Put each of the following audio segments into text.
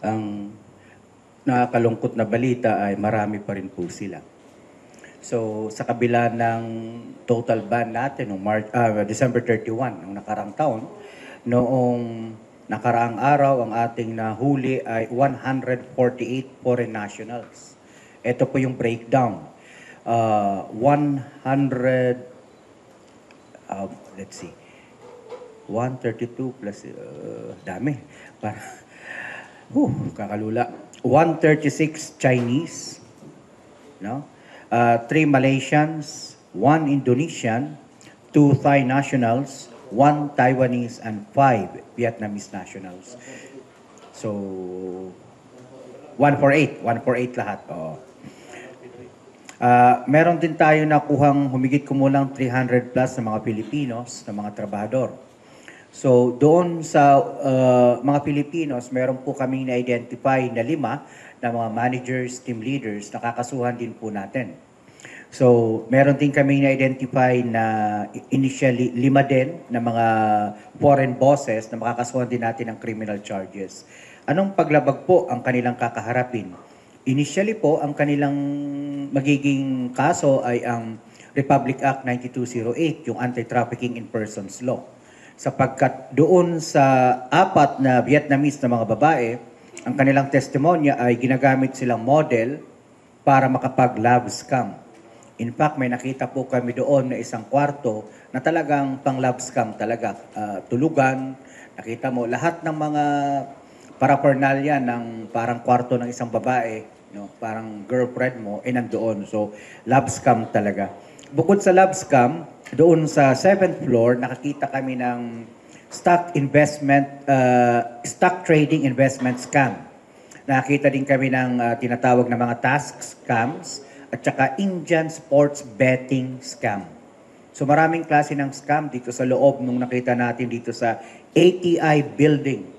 Ang nakakalungkot na balita ay marami pa rin po sila. So, sa kabila ng total ban natin noong December 31, ng nakarang taon, noong nakaraang araw, ang ating nahuli ay 148 foreign nationals. Ito po yung breakdown. 100, let's see, 132 plus, dami. Para, kakalula. 136 Chinese, no? 3 Malaysians, 1 Indonesian, 2 Thai nationals, 1 Taiwanese, and 5 Vietnamese nationals. So, 148. 148 lahat. Oh. Meron din tayo nakuhang humigit kumulang 300 plus na mga Pilipinos, na mga trabahador. So, doon sa mga Pilipinos, meron po kaming na-identify na 5 na mga managers, team leaders, nakakasuhan din po natin. So, meron din kami na-identify na initially 5 din na mga foreign bosses na makakasuhan din natin ng criminal charges. Anong paglabag po ang kanilang kakaharapin? Initially po, ang kanilang magiging kaso ay ang Republic Act 9208, yung Anti-Trafficking in Persons Law. Sapagkat doon sa 4 na Vietnamese na mga babae, ang kanilang testimonya ay ginagamit silang model para makapag-love scam. In fact, may nakita po kami doon na isang kwarto na talagang pang-love scam talaga. Tulugan, nakita mo, lahat ng mga paraphernalia ng parang kwarto ng isang babae, no, parang girlfriend mo, ay nandoon. So, love scam talaga. Bukod sa love scam, doon sa 7th floor, nakakita kami ng stock trading investment scam. Nakita din kami ng tinatawag na mga task scams at saka Indian sports betting scam. So maraming klase ng scam dito sa loob nung nakita natin dito sa ATI building.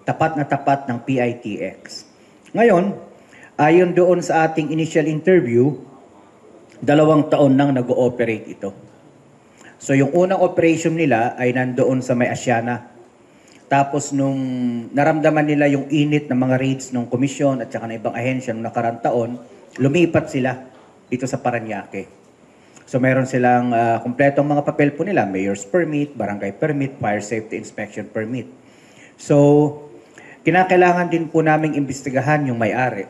Tapat na tapat ng PITX. Ngayon, ayon doon sa ating initial interview, 2 taon nang nag-ooperate ito. So yung unang operation nila ay nandoon sa May Asiana. Tapos nung naramdaman nila yung init ng mga raids ng komisyon at saka ng ibang ahensya nung nakarang taon, lumipat sila dito sa Parañaque. So meron silang kumpletong mga papel po nila, mayor's permit, barangay permit, fire safety inspection permit. So kinakailangan din po naming imbestigahan yung may-ari.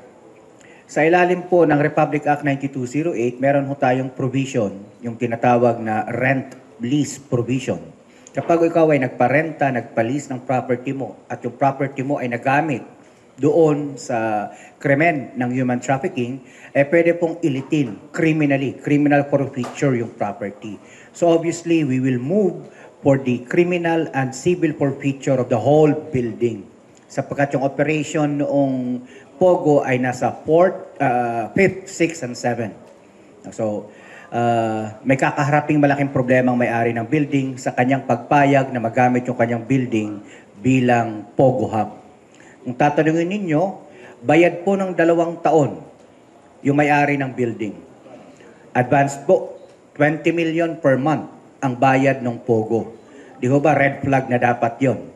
Sa ilalim po ng Republic Act 9208, meron ho tayong provision, yung tinatawag na rent lease provision. Kapag ikaw ay nagparenta, nagpa-lease ng property mo at yung property mo ay nagamit doon sa krimen ng human trafficking, pwede pong ilitin criminal forfeiture yung property. So obviously, we will move for the criminal and civil forfeiture of the whole building. Sapagkat yung operation noong Pogo ay nasa 5th, 6th, and 7th. So, may kakaharaping malaking problema ang may-ari ng building sa kanyang pagpayag na magamit yung kanyang building bilang Pogo Hub. Kung tatanungin ninyo, bayad po ng 2 taon yung may-ari ng building. Advance po, 20 million per month ang bayad ng Pogo. Di ho ba red flag na dapat yon?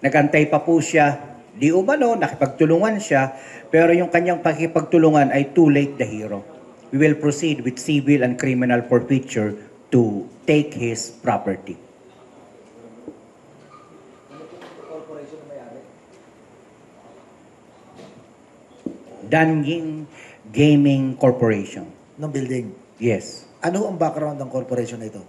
Nagantay pa po siya, di umano, nakipagtulungan siya, pero yung kanyang pakipagtulungan ay too late the hero. We will proceed with civil and criminal forfeiture to take his property. Danying Gaming Corporation. Ng building. Yes. Ano ang background ng corporation na ito?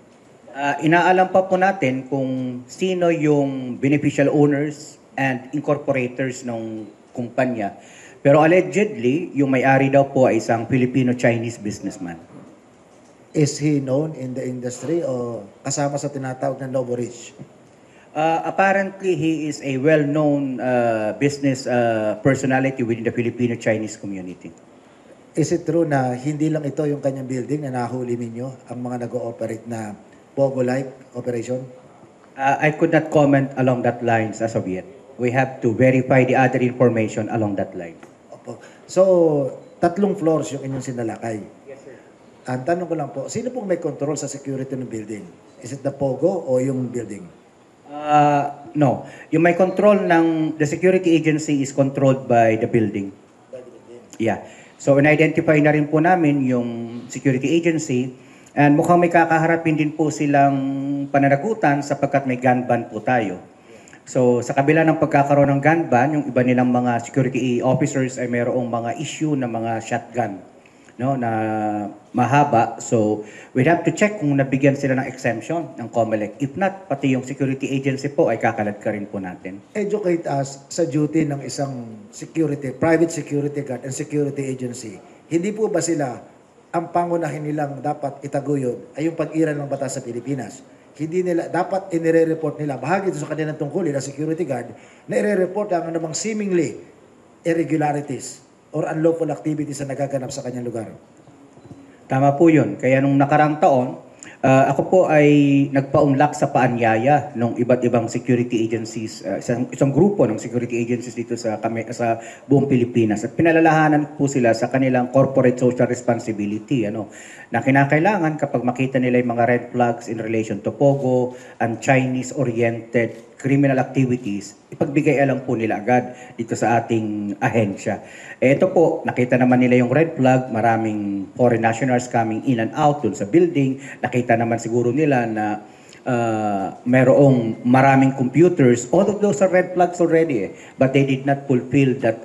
Inaalam pa po natin kung sino yung beneficial owners and incorporators ng kumpanya. Pero allegedly, yung may-ari daw po ay isang Filipino-Chinese businessman. Is he known in the industry o kasama sa tinatawag na Novo Rich? Apparently, he is a well-known business personality within the Filipino-Chinese community. Is it true na hindi lang ito yung kanyang building na nahuli ninyo ang mga nag-ooperate na Pogo-like operation? I could not comment along that lines as of yet. We have to verify the other information along that line. Opo. So, 3 floors yung inyong sinalakay. Yes, sir. Ang tanong ko lang po, sino pong may control sa security ng building? Is it the Pogo o yung building? No. Yung may control ng, the security agency is controlled by the building. Yeah. So, in-identify na rin po namin yung security agency and mukhang may kakaharapin din po silang pananagutan sapagkat may gun ban po tayo. So, sa kabila ng pagkakaroon ng gun ban, yung iba nilang mga security officers ay mayroong mga issue na mga shotgun, no, na mahaba. So, we'd have to check kung nabigyan sila ng exemption ng COMELEC. If not, pati yung security agency po ay kakalad ka rin po natin. Educate us sa duty ng isang security, private security guard and security agency. Hindi po ba sila, ang pangunahin nilang dapat itaguyod ay yung pag-iral ng batas sa Pilipinas? Hindi nila, dapat inire-report nila, bahagi ito sa kanilang tungkulin na security guard, na ire-report ang namang seemingly irregularities or unlawful activities na nagaganap sa kanyang lugar. Tama po yun. Kaya nung nakarang taon, ako po ay nagpaunlak sa paanyaya ng iba't ibang security agencies, isang grupo ng security agencies dito sa buong Pilipinas. At pinalalahanan po sila sa kanilang corporate social responsibility, na kinakailangan kapag makita nila yung mga red flags in relation to POGO and Chinese-oriented criminal activities, ipagbigay alam po nila agad dito sa ating ahensya. Ito po, nakita naman nila yung red flag, maraming foreign nationals coming in and out dun sa building. Nakita naman siguro nila na mayroong maraming computers. All of those are red flags already, but they did not fulfill that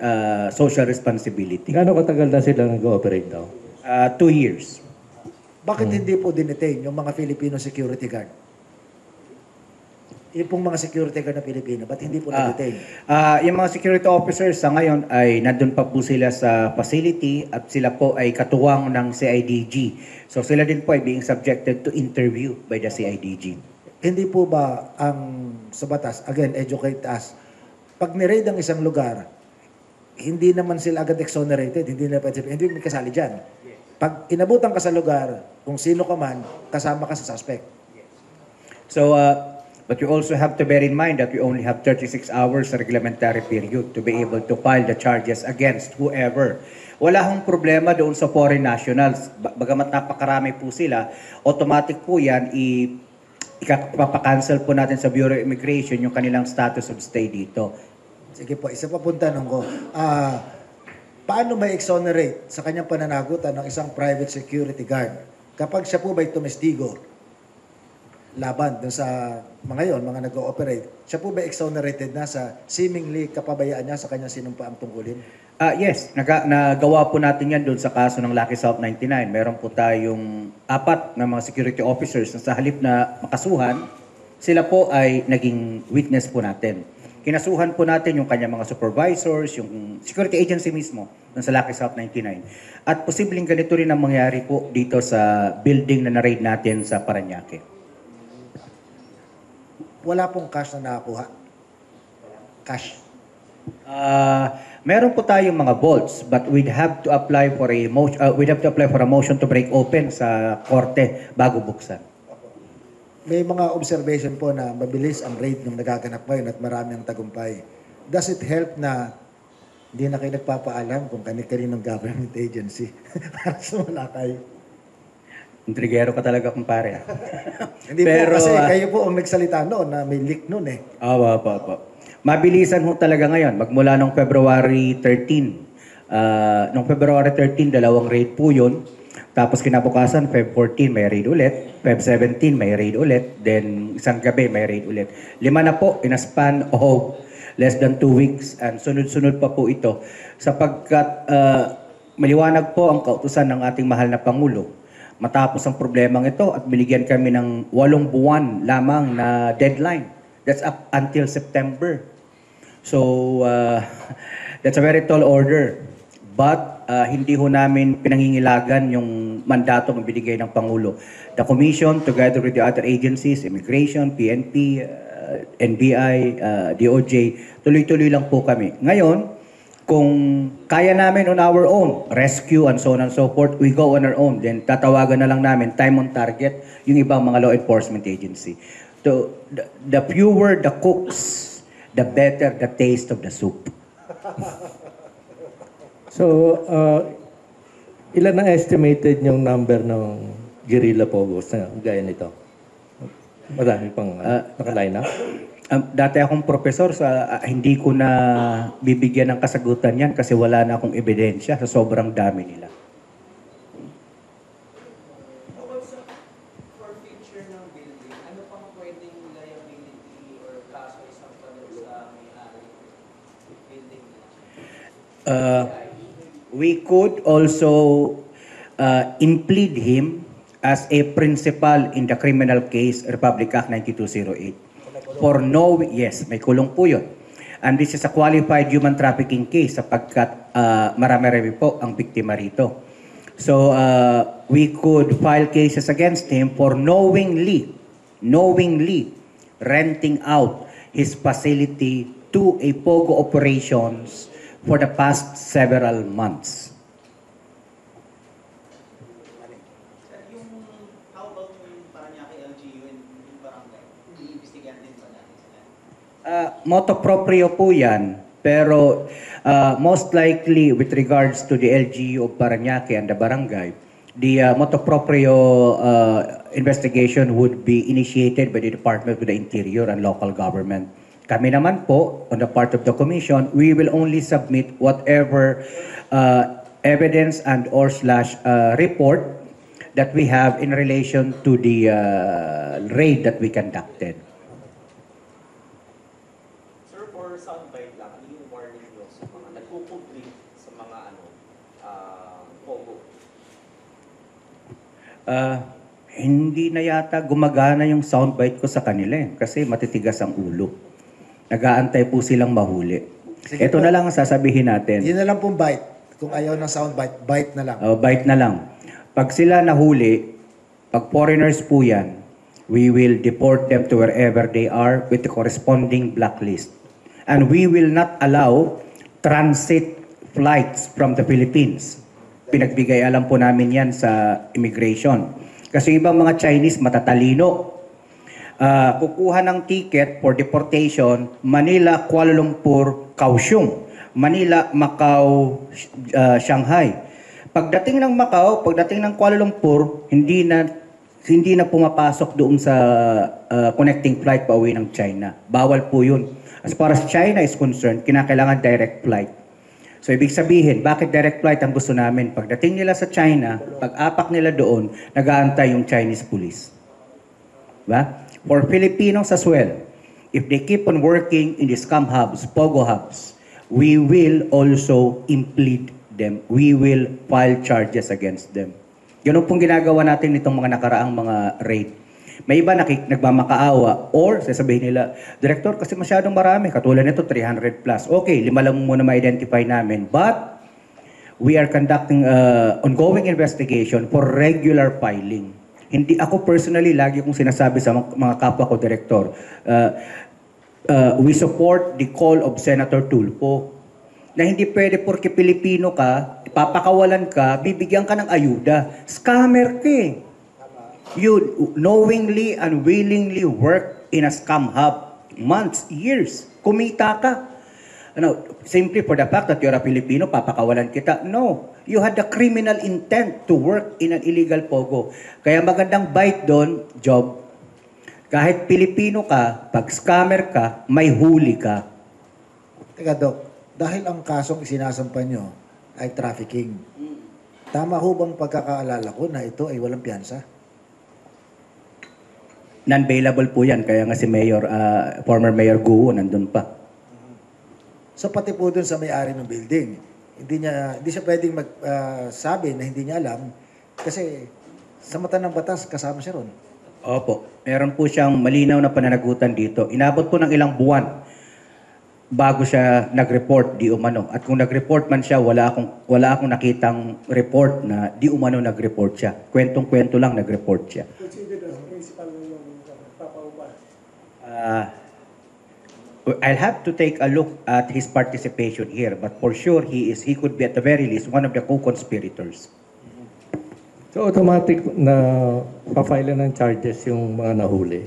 social responsibility. Gaano katagal na sila nag-ooperate daw? 2 years. Bakit hindi po dinetain yung mga Filipino security guard? Yung pong mga security guard na Pilipino, ba't hindi po na-detain? Yung mga security officers sa ngayon ay nandun pa po sila sa facility at sila po ay katuwang ng CIDG. So sila din po ay being subjected to interview by the CIDG. Hindi po ba ang sa batas, again, educate us, pag niraid ang isang lugar, hindi naman sila agad exonerated, hindi na pwede, hindi may kasali dyan. Pag inabutan ka sa lugar, kung sino ka man, kasama ka sa suspect. So, but you also have to bear in mind that we only have 36 hours reglementary period to be able to file the charges against whoever. Wala hong problema doon sa foreign nationals. Bagamat napakarami po sila, automatic po yan, ipapakancel po natin sa Bureau of Immigration yung kanilang status of stay dito. Sige po, isa pa pong tanong ko. Paano may exonerate sa kanyang pananagutan ng isang private security guard kapag siya po ba'y tumestigo laban dun sa mga mga nag-ooperate? Siya po ba exonerated na sa seemingly kapabayaan niya sa kanyang sinumpaang tungkulin? Yes, nagawa po natin yan doon sa kaso ng Lucky South 99. Meron po tayong 4 na mga security officers na sa halip na makasuhan, sila po ay naging witness po natin. Kinasuhan po natin yung kanyang mga supervisors, yung security agency mismo doon sa Lucky South 99. At posibleng ganito rin ang mangyari po dito sa building na na-raid natin sa Parañaque. Wala pong cash na nakakuha. Cash. Meron po tayong mga vaults, but we'd have to apply for a motion to break open sa korte bago buksan. May mga observation po na mabilis ang rate ng nagaganap ngayon at marami ang tagumpay. Does it help na hindi na kayo nagpapaalam kung kaninong government agency para sumalakay? Intrigero ka talaga, kumpare. Hindi po, kasi kayo po ang nagsalita noon na may leak noon eh. Opo. Mabilisan ho talaga ngayon. Magmula nung February 13. Nung February 13, 2 raid po yun. Tapos kinabukasan, Feb 14, may raid ulit. Feb 17, may raid ulit. Then, isang gabi, may raid ulit. 5 na po, in a span of less than 2 weeks. And sunod-sunod pa po ito. Sapagkat maliwanag po ang kautusan ng ating mahal na Pangulo. Matapos ang problemang ito at binigyan kami ng 8 buwan lamang na deadline. That's up until September. So, that's a very tall order. But, hindi ho namin pinangingilagan yung mandato na binigay ng Pangulo. The Commission, together with the other agencies, Immigration, PNP, NBI, DOJ, tuloy-tuloy lang po kami. Ngayon, kung kaya namin on our own, rescue and so on and so forth, we go on our own. Then tatawagan na lang namin, time on target, yung ibang mga law enforcement agency. So, the fewer the cooks, the better the taste of the soup. So, ilan ang estimated yung number ng guerrilla pogos na gaya nito? Marami pang nakaline up? Dati akong profesor, hindi ko na bibigyan ng kasagutan yan kasi wala na akong ebidensya sa sobrang dami nila. Bukod sa forfeiture ng building, ano pang pwedeng liability or kaso isang sa may-ari building nila? We could also implead him as a principal in the criminal case, Republic Act 9208. For no, yes, may kulong po yun. And this is a qualified human trafficking case sapagkat marami-rami po ang biktima rito. So, we could file cases against him for knowingly renting out his facility to a POGO operations for the past several months. How about yung Parañaque LGU and yung barangay? Iimbestigahan din ba natin sila? Moto proprio po yan, pero most likely with regards to the LGU of Parañaque and the barangay, the moto proprio investigation would be initiated by the Department of the Interior and local government. Kami naman po, on the part of the Commission, we will only submit whatever evidence and or / report that we have in relation to the raid that we conducted. Sir, for soundbite lang, ano yung warning nyo sa mga nagkukumplete sa mga POGO? Hindi na yata gumagana yung soundbite ko sa kanila kasi matitigas ang ulo. Nag-aantay po silang mahuli. Sige Ito po. na lang ang sasabihin natin. Yun na lang pong bite. Kung ayaw ng sound bite na lang. Bite na lang. Pag sila nahuli, pag foreigners po yan, we will deport them to wherever they are with the corresponding blacklist. And we will not allow transit flights from the Philippines. Pinagbigay alam po namin yan sa immigration. Kasi ibang mga Chinese matatalino. Kukuha ng ticket for deportation, Manila, Kuala Lumpur, Kaohsiung. Manila, Macau, Shanghai. Pagdating ng Macau, pagdating ng Kuala Lumpur, hindi na pumapasok doon sa connecting flight pauwi ng China. Bawal po yun. As far as China is concerned, kinakailangan direct flight. So ibig sabihin, bakit direct flight ang gusto namin? Pagdating nila sa China, pag-apak nila doon, nag-aantay yung Chinese police. Ba? For Filipinos as well, if they keep on working in the scam hubs, POGO hubs, we will also implead them. We will file charges against them. Ganun pong ginagawa natin nitong mga nakaraang mga raid. May iba nagmamakaawa or sasabihin nila, Director, kasi masyadong marami. Katulad nito, 300 plus. Okay, 5 lang muna ma-identify namin. But we are conducting ongoing investigation for regular filing. Hindi ako personally, lagi kong sinasabi sa mga kapwa ko, Director, we support the call of Senator Tulfo na hindi pwede porque Pilipino ka, papakawalan ka, bibigyan ka ng ayuda. Scammer ka eh. You knowingly and willingly work in a scam hub. Months, years. Kumita ka. Simply for the fact that you're a Filipino, papakawalan kita. No. You had the criminal intent to work in an illegal POGO. Kaya magandang bite doon, Job. Kahit Pilipino ka, pag scammer ka, may huli ka. Teka, Doc, dahil ang kasong isinasampan nyo ay trafficking, tama ho bang pagkakaalala ko na ito ay walang piyansa? Non-bailable po yan. Kaya nga si Mayor, former Mayor Guo, nandun pa. So pati po dun sa may-ari ng building, hindi siya pwedeng magsabi na hindi niya alam kasi sa mata ng batas kasama siya ron. Opo. Meron po siyang malinaw na pananagutan dito. Inabot po ng ilang buwan bago siya nag-report di umano. At kung nag-report man siya, wala akong nakitang report na di umano nag-report siya. Kwentong-kwento lang nag-report siya. I'll have to take a look at his participation here, but for sure he could be at the very least one of the co-conspirators. So automatic na pa-file ng charges yung mga nahuli.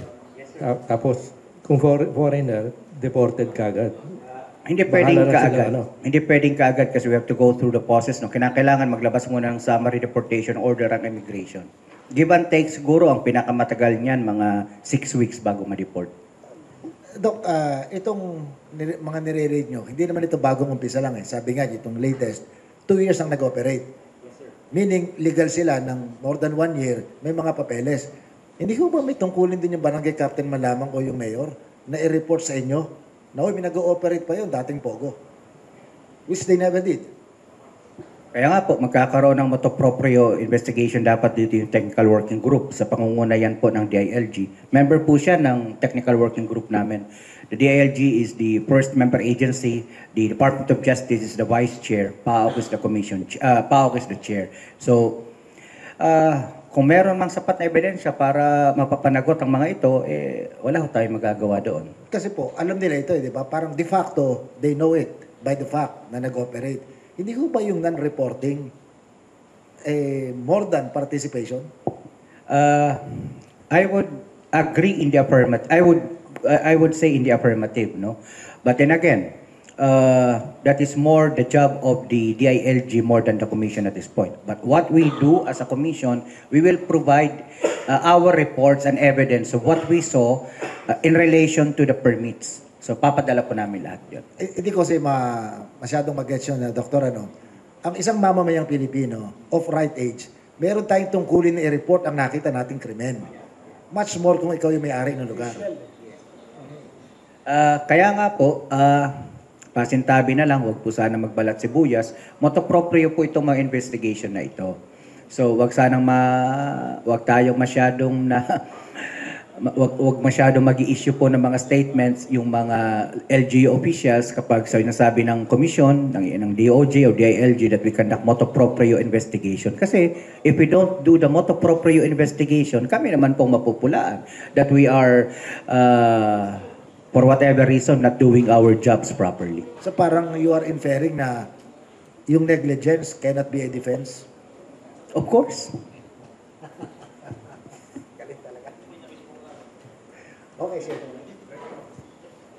Tapos kung foreigner, deported kagad. Hindi pwedeng Bahala na sila, kaagad. ano? Hindi pwedeng kaagad kasi we have to go through the process. No? Kinakailangan maglabas muna ng summary deportation order ang immigration. Give and take siguro ang pinakamatagal niyan, mga 6 weeks bago ma-deport. Dok, itong mga nire-read nyo, hindi naman ito bagong umpisa lang eh. Sabi nga, itong latest, 2 years ang nag-operate. Meaning, legal sila ng more than 1 year, may mga papeles. Hindi ko ba may tungkulin din yung barangay captain malamang o yung mayor na i-report sa inyo na, may nag-ooperate pa yun, dating Pogo. Which they never did. Kaya nga po, magkakaroon ng motu proprio investigation dapat dito yung technical working group sa pangungunayan po ng DILG. Member po siya ng technical working group namin. The DILG is the first member agency. The Department of Justice is the vice chair. PAOK is the commission. PAOK is the chair. So, kung meron mang sapat na ebidensya para mapapanagot ang mga ito, wala ho tayong magagawa doon. Kasi po, alam nila ito, di ba? Parang de facto, they know it by the fact na nag-operate. Hindi ko ba yung non-reporting more than participation? I would agree in the affirmative. I would say in the affirmative, no. But then again, that is more the job of the DILG more than the commission at this point. But what we do as a commission, we will provide our reports and evidence of what we saw in relation to the permits. So papadala po namin lahat yun. Hindi ko kasi masyadong mag-gets yun, Doktor, ang isang mamamayang Pilipino of right age, meron tayong tungkulin na i-report ang nakita nating krimen. Much more kung ikaw yung may-ari ng lugar. Kaya nga po, pasintabi na lang, huwag po sana magbalat sibuyas. Motu proprio po itong mga investigation na ito. So, wag tayong masyadong wag masyadong mag-i-issue po ng mga statements yung mga LGU officials kapag sinasabi ng komisyon, ng DOJ o DILG that we conduct motu proprio investigation. Kasi if we don't do the motu proprio investigation, kami naman pong mapupulaan that we are for whatever reason not doing our jobs properly. So parang you are inferring na yung negligence cannot be a defense? Of course. Okay, sir.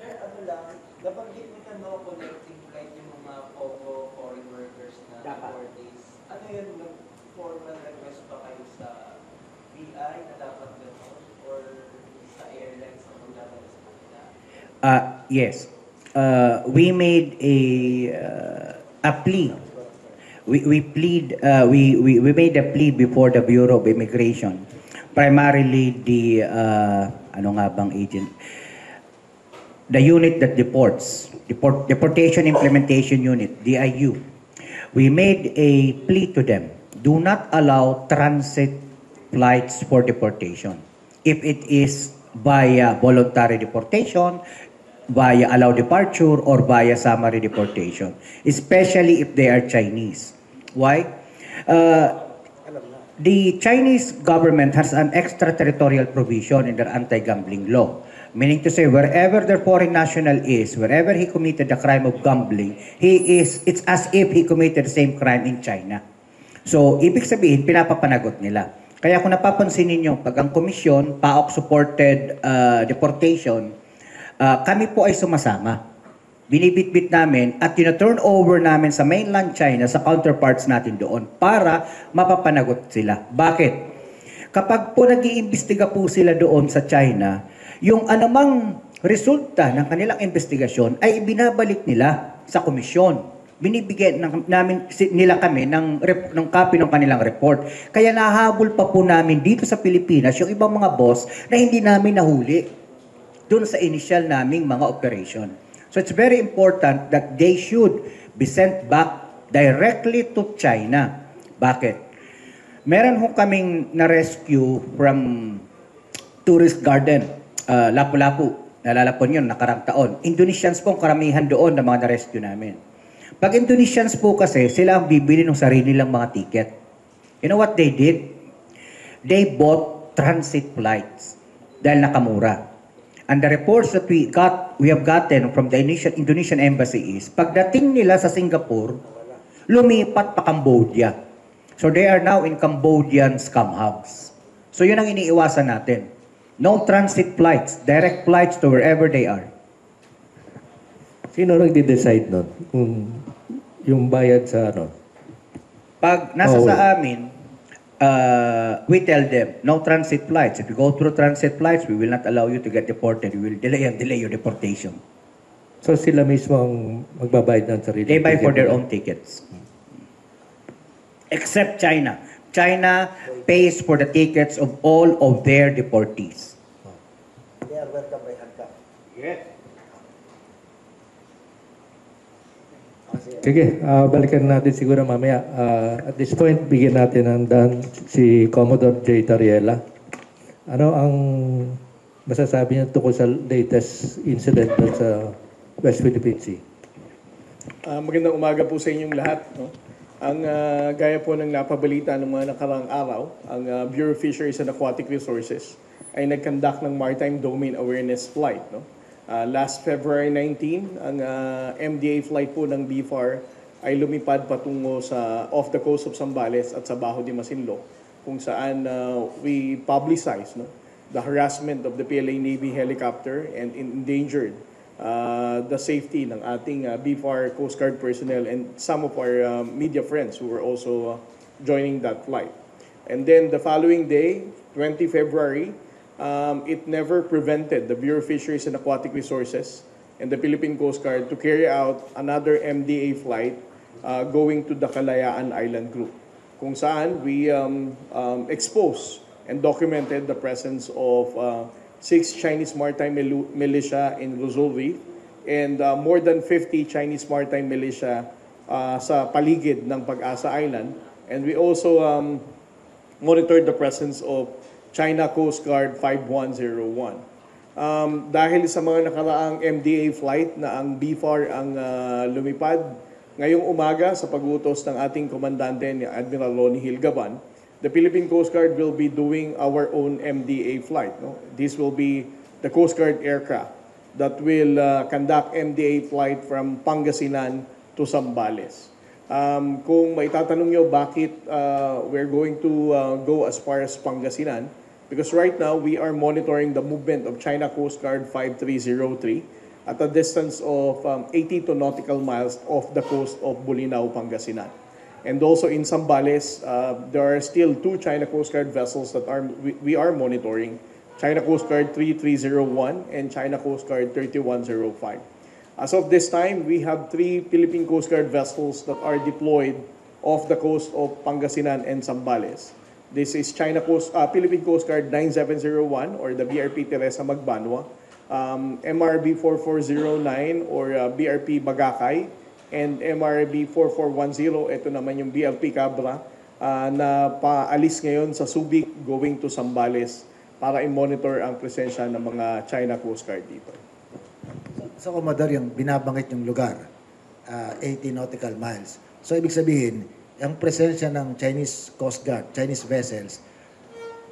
Ano lang, nabanggit mo ka no connecting flight yung mga Pogo foreign workers na 4 days. Ano yun, nag-formal request pa kayo sa BI na dapat gano'n? Or sa airlines na magdadala sa kanila? Yes. We made a plea. We made a plea before the Bureau of Immigration. Primarily the the unit that deports, Deportation Implementation Unit, DIU. We made a plea to them. Do not allow transit flights for deportation. If it is via voluntary deportation, via allowed departure, or via summary deportation, especially if they are Chinese. Why? The Chinese government has an extraterritorial provision in their anti-gambling law. Meaning to say, wherever their foreign national is, wherever he committed the crime of gambling, it's as if he committed the same crime in China. So, ibig sabihin, pinapapanagot nila. Kaya kung napapansin ninyo, pag ang komisyon, PAOK-supported deportation, kami po ay sumasama. Binibitbit namin at tina-turn over namin sa mainland China sa counterparts natin doon para mapapanagot sila. Bakit? Kapag po nag-iimbestiga po sila doon sa China, yung anumang resulta ng kanilang investigasyon ay ibinabalik nila sa komisyon. Binibigyan nila kami ng copy ng kanilang report. Kaya nahabol pa po namin dito sa Pilipinas yung ibang mga boss na hindi namin nahuli doon sa initial naming mga operation. So it's very important that they should be sent back directly to China. Bakit? Meron ho kaming na-rescue from tourist garden, Lapu-Lapu. Nalala po yun, nakarang taon. Indonesians po ang karamihan doon na mga na-rescue namin. Pag Indonesians po kasi, sila ang bibili ng sarili nilang mga ticket. You know what they did? They bought transit flights dahil nakamura. And the reports that we have gotten from the Indonesian embassy is, pagdating nila sa Singapore, lumipat pa Cambodia. So they are now in Cambodian scam hubs. So yun ang iniiwasan natin. No transit flights, direct flights to wherever they are. Sino nagde-decide nun? Kung yung bayad sa ano? Pag nasa sa amin, we tell them, no transit flights. If you go through transit flights, we will not allow you to get deported. We will delay your deportation. So sila mismo ang magbabayad ng sarili. They buy for their own tickets. Except China. China pays for the tickets of all of their deportees. They are welcome by handcuff. Sige, balikan natin siguro mamaya. At this point, bigyan natin ng daan si Commodore J. Tariela. Ano ang masasabi niyo tungkol sa latest incident doon sa West Philippine Sea? Magandang umaga po sa inyong lahat. No? Ang gaya po ng napabalita ng mga nakaraang araw, ang Bureau of Fisheries and Aquatic Resources ay nag-conduct ng Maritime Domain Awareness Flight. No? Last February 19, ang MDA flight po ng BFAR ay lumipad patungo sa off the coast of Zambales at sa Bajo de Masinloc, kung saan we publicize the harassment of the PLA Navy helicopter and endangered the safety ng ating BFAR Coast Guard personnel and some of our media friends who were also joining that flight. And then the following day, 20 February, it never prevented the Bureau of Fisheries and Aquatic Resources and the Philippine Coast Guard to carry out another MDA flight going to the Kalayaan Island Group, kung saan we exposed and documented the presence of 6 Chinese maritime militia in Luzon Reef and more than 50 Chinese maritime militia sa paligid ng Pag-asa Island. And we also monitored the presence of China Coast Guard 5101. Dahil sa mga nakaraang MDA flight na ang BFAR ang lumipad, ngayong umaga sa pag-utos ng ating komandante ni Admiral Ronnie Hilgaban, the Philippine Coast Guard will be doing our own MDA flight. No? This will be the Coast Guard aircraft that will conduct MDA flight from Pangasinan to Zambales. Kung maitatanong nyo bakit we're going to go as far as Pangasinan, because right now we are monitoring the movement of China Coast Guard 5303 at a distance of 82 nautical miles off the coast of Bolinao, Pangasinan. And also in Zambales, there are still 2 China Coast Guard vessels that we are monitoring, China Coast Guard 3301 and China Coast Guard 3105. As of this time, we have 3 Philippine Coast Guard vessels that are deployed off the coast of Pangasinan and Zambales. This is Philippine Coast Guard 9701 or the BRP Teresa Magbanwa, MRB 4409 or BRP Bagakay, and MRB 4410, ito naman yung BRP Cabra na paalis ngayon sa Subic going to Zambales para i-monitor ang presensya ng mga China Coast Guard dito. So, Commodore, yung binabanggit yung lugar, 80 nautical miles. So, ibig sabihin, ang presensya ng Chinese Coast Guard, Chinese vessels,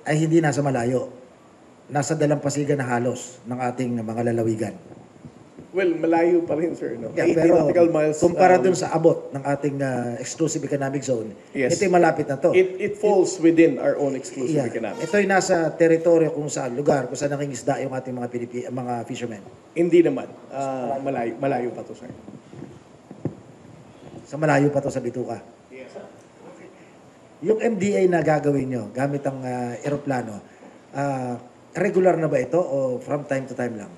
ay hindi nasa malayo. Nasa dalampasigan na halos ng ating mga lalawigan. Well, malayo pa rin, sir. No? Yeah, 80 pero nautical miles. kumpara dun sa abot ng ating exclusive economic zone, Yes. ito yung malapit na to. It falls within our own exclusive Yeah. economic. Ito ay nasa teritoryo kung saan lugar, kung saan nangingisda yung ating mga fishermen. Hindi naman. Malayo pa to, sir. Sa malayo pa to sa bituka. Yung MDA na gagawin nyo gamit ang eroplano, regular na ba ito o from time to time lang?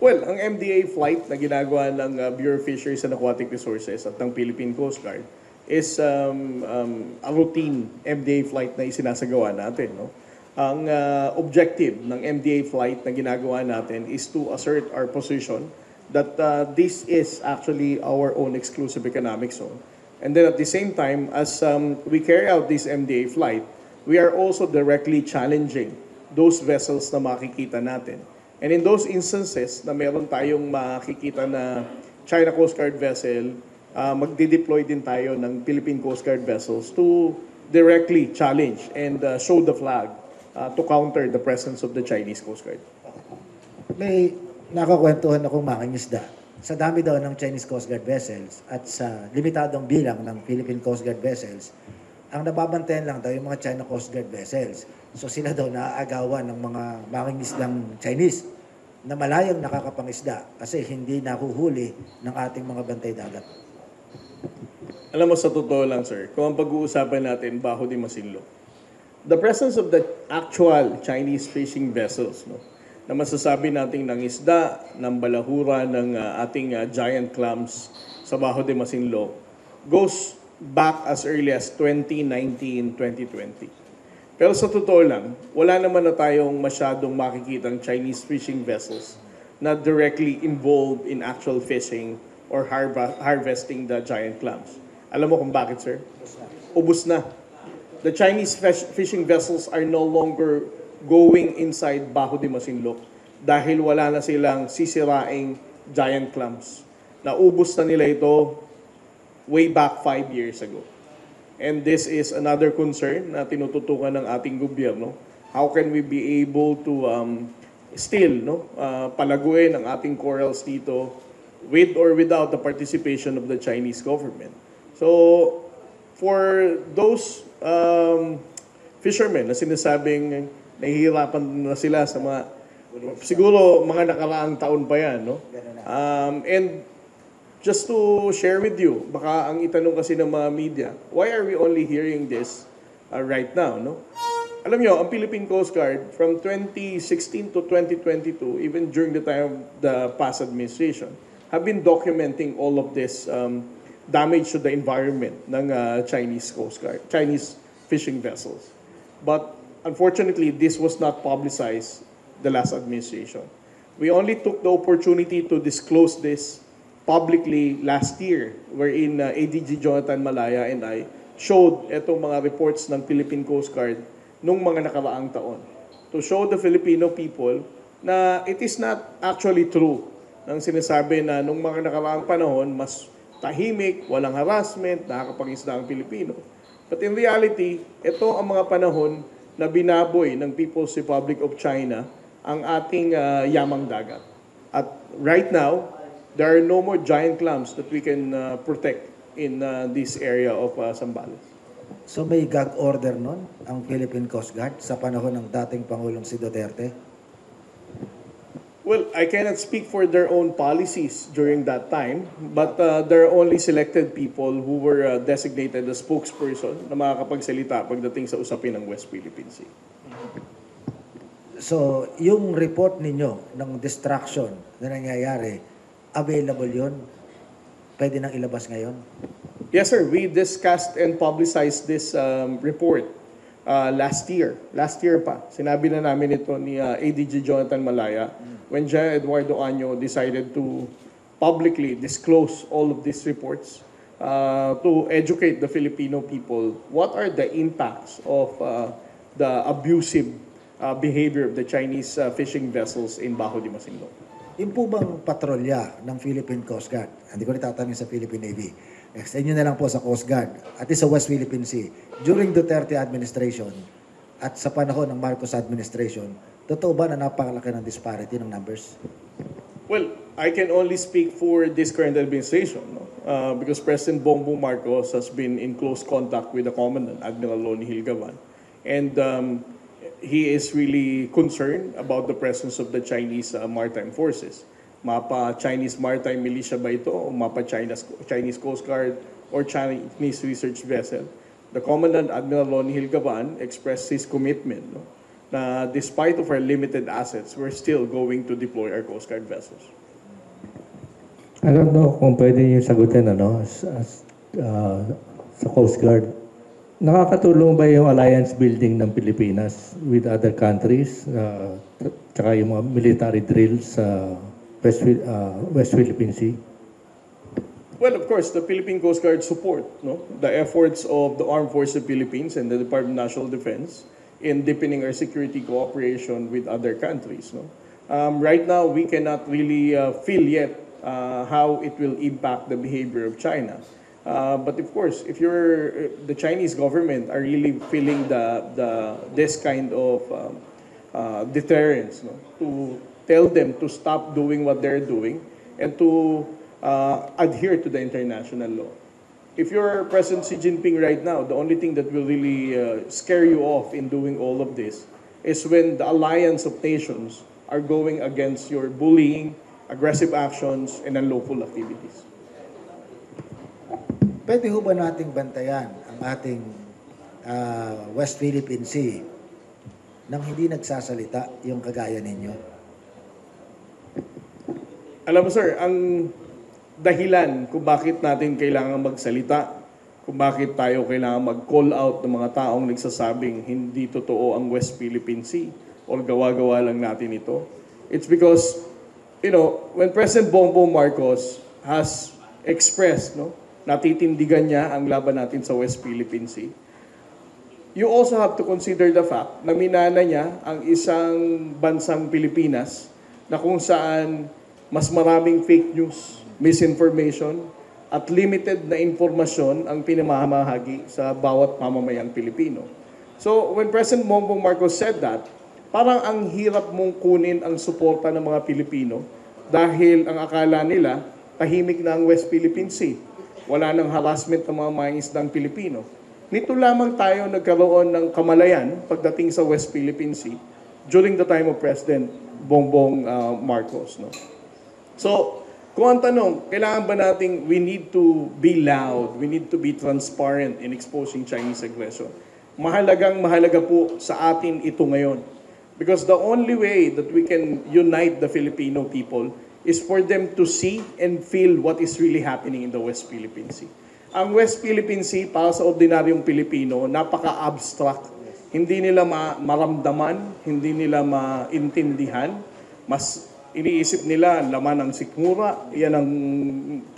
Well, ang MDA flight na ginagawa ng Bureau of Fisheries and Aquatic Resources at ng Philippine Coast Guard is a routine MDA flight na isinasagawa natin. No? Ang objective ng MDA flight na ginagawa natin is to assert our position that this is actually our own exclusive economic zone. And then at the same time, as we carry out this MDA flight, we are also directly challenging those vessels na makikita natin. And in those instances na meron tayong makikita na China Coast Guard vessel, magde-deploy din tayo ng Philippine Coast Guard vessels to directly challenge and show the flag to counter the presence of the Chinese Coast Guard. May nakakwentuhan akong mangingisda. Sa dami daw ng Chinese Coast Guard vessels at sa limitadong bilang ng Philippine Coast Guard vessels, ang nababantayan lang daw yung mga China Coast Guard vessels. So sila daw naaagawan ng mga mangingisdang Chinese na malayang nakakapangisda kasi hindi nahuhuli ng ating mga bantay dagat. Alam mo, sa totoo lang, sir, kung ang pag-uusapan natin, Baho de Masinloc, the presence of the actual Chinese fishing vessels, no, na masasabi nating nangisda, ng balahura, ng ating giant clams sa Baho de Masinloc, goes back as early as 2019, 2020. Pero sa totoo lang, wala naman na tayong masyadong makikitang Chinese fishing vessels na directly involved in actual fishing or harvesting the giant clams. Alam mo kung bakit, sir? Ubus na. The Chinese fishing vessels are no longer going inside Baho de Masinloc dahil wala na silang sisiraing giant clams. Naubos na nila ito way back 5 years ago. And this is another concern na tinututukan ng ating gobyerno. How can we be able to still palaguin ang ating corals dito with or without the participation of the Chinese government? So, for those fishermen na sinasabing nahihirapan na sila sa mga, siguro mga nakaraang taon pa yan, no? And just to share with you, baka ang itanong kasi ng mga media, why are we only hearing this right now, no? Alam nyo, ang Philippine Coast Guard from 2016 to 2022, even during the time of the past administration, have been documenting all of this damage to the environment ng Chinese Coast Guard, Chinese fishing vessels. But unfortunately, this was not publicized the last administration. We only took the opportunity to disclose this publicly last year, wherein ADG Jonathan Malaya and I showed itong mga reports ng Philippine Coast Guard nung mga nakaraang taon to show the Filipino people na it is not actually true nang sinasabi na nung mga nakaraang panahon mas tahimik, walang harassment, nakakapag-isda ang Pilipino. But in reality, ito ang mga panahon na binaboy ng People's Republic of China ang ating yamang dagat. At right now, there are no more giant clams that we can protect in this area of Zambales. So may gag order nun ang Philippine Coast Guard sa panahon ng dating Pangulong si Duterte? Well, I cannot speak for their own policies during that time, but there are only selected people who were designated as spokesperson na makakapagsalita pagdating sa usapin ng West Philippine Sea. So, yung report ninyo ng distraction na nangyayari, available yun? Pwede nang ilabas ngayon? Yes, sir. We discussed and publicized this report last year. Last year pa. Sinabi na namin ito ni ADG Jonathan Malaya when General Eduardo Año decided to publicly disclose all of these reports to educate the Filipino people what are the impacts of the abusive behavior of the Chinese fishing vessels in Baho de Masinloc. Yung po bang patrolya ng Philippine Coast Guard, hindi ko nitatanong sa Philippine Navy, sa inyo na lang po sa Coast Guard, at sa West Philippine Sea, during Duterte administration at sa panahon ng Marcos administration, totoo ba na napakalaki ng disparity ng numbers? Well, I can only speak for this current administration, no? Because President Bongbong Marcos has been in close contact with the Commandant, Admiral Loni Hilgavan. And he is really concerned about the presence of the Chinese maritime forces. Mapa Chinese maritime militia ba ito o mapa Chinese Coast Guard or Chinese research vessel? The Commandant Admiral Loni Hilgavan expressed his commitment, no, na despite of our limited assets, we're still going to deploy our Coast Guard vessels. I don't know kung pwede yung sagutin sa Coast Guard. Nakakatulong ba yung alliance building ng Pilipinas with other countries, tsaka yung mga military drills sa West Philippine Sea? Well, of course, the Philippine Coast Guard support, no, the efforts of the Armed Forces of the Philippines and the Department of National Defense in deepening our security cooperation with other countries. No? Right now, we cannot really feel yet how it will impact the behavior of China. But of course, if the Chinese government are really feeling this kind of deterrence, no, to tell them to stop doing what they're doing and to adhere to the international law. If you're President Xi Jinping right now, the only thing that will really scare you off in doing all of this is when the alliance of nations are going against your bullying, aggressive actions, and unlawful activities. Pwede ho ba nating bantayan ang ating West Philippine Sea nang hindi nagsasalita yung kagaya ninyo? Alam mo sir, ang dahilan kung bakit natin kailangan magsalita, kung bakit tayo kailangan mag-call out ng mga taong nagsasabing hindi totoo ang West Philippine Sea o gawa-gawa lang natin ito, it's because, when President Bongbong Marcos has expressed, natitindigan niya ang laban natin sa West Philippine Sea, you also have to consider the fact na minana niya ang isang bansang Pilipinas na kung saan mas maraming fake news, misinformation, at limited na informasyon ang pinamamahagi sa bawat mamamayang Pilipino. So, when President Bongbong Marcos said that, parang ang hirap mong kunin ang suporta ng mga Pilipino dahil ang akala nila, tahimik na ang West Philippine Sea. Wala nang harassment ng mga mangingisdang Pilipino. Nito lamang tayo nagkaroon ng kamalayan pagdating sa West Philippine Sea during the time of President Bongbong Marcos. So, kung ang tanong, kailangan ba nating we need to be loud, we need to be transparent in exposing Chinese aggression? Mahalaga po sa atin ito ngayon. Because the only way that we can unite the Filipino people is for them to see and feel what is really happening in the West Philippine Sea. Ang West Philippine Sea, para sa ordinaryong Pilipino, napaka-abstract. Hindi nila maramdaman, hindi nila maintindihan. Mas iniisip nila ang laman ng sikmura, yan ang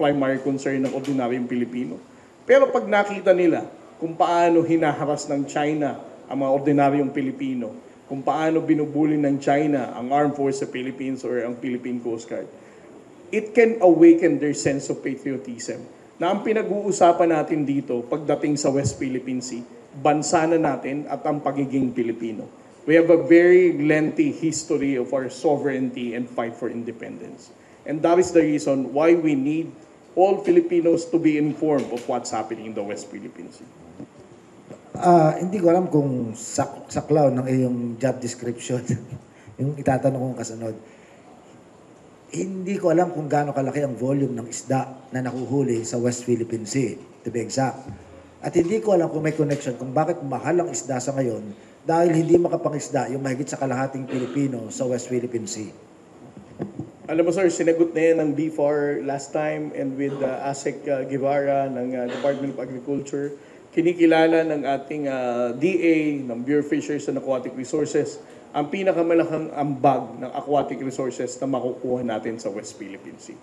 primary concern ng ordinaryong Pilipino. Pero pag nakita nila kung paano hinaharas ng China ang mga ordinaryong Pilipino, kung paano binubuli ng China ang Armed Forces sa Philippines or ang Philippine Coast Guard, it can awaken their sense of patriotism. Na ang pinag-uusapan natin dito pagdating sa West Philippine Sea, bansa na natin at ang pagiging Pilipino. We have a very lengthy history of our sovereignty and fight for independence. And that is the reason why we need all Filipinos to be informed of what's happening in the West Philippine Sea. Hindi ko alam kung saklaw ng iyong job description, yung itatanong kong kasunod. Hindi ko alam kung gaano kalaki ang volume ng isda na nakuhuli sa West Philippine Sea, to be exact. At hindi ko alam kung may connection kung bakit mahal ang isda sa ngayon dahil hindi makapangisda yung mahigit sa kalahating Pilipino sa West Philippine Sea. Alam mo sir, sinagot na yan ng BFAR last time and with ASEC Guevara ng Department of Agriculture. Kinikilala ng ating DA, ng Bureau of Fisheries and Aquatic Resources, ang pinakamalakang ambag ng aquatic resources na makukuha natin sa West Philippine Sea.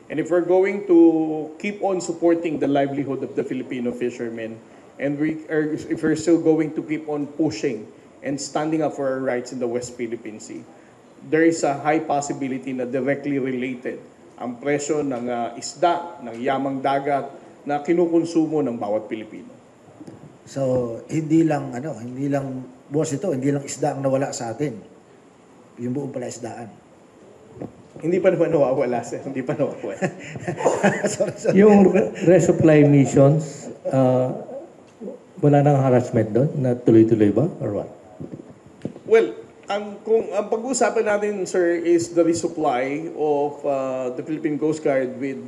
And if we're going to keep on supporting the livelihood of the Filipino fishermen, and if we're still going to keep on pushing and standing up for our rights in the West Philippine Sea, there is a high possibility na directly related ang presyo ng isda, ng yamang dagat na kinukonsumo ng bawat Pilipino. So, hindi lang boss ito, hindi lang isda ang nawala sa atin. Yung buong pala isdaan. Hindi pa naman nawawala, sir. Hindi pa nawawala. sorry. Yung resupply missions, wala nang harassment doon na tuloy-tuloy ba or what? Well, ang pag-uusapan natin, sir, is the resupply of the Philippine Coast Guard with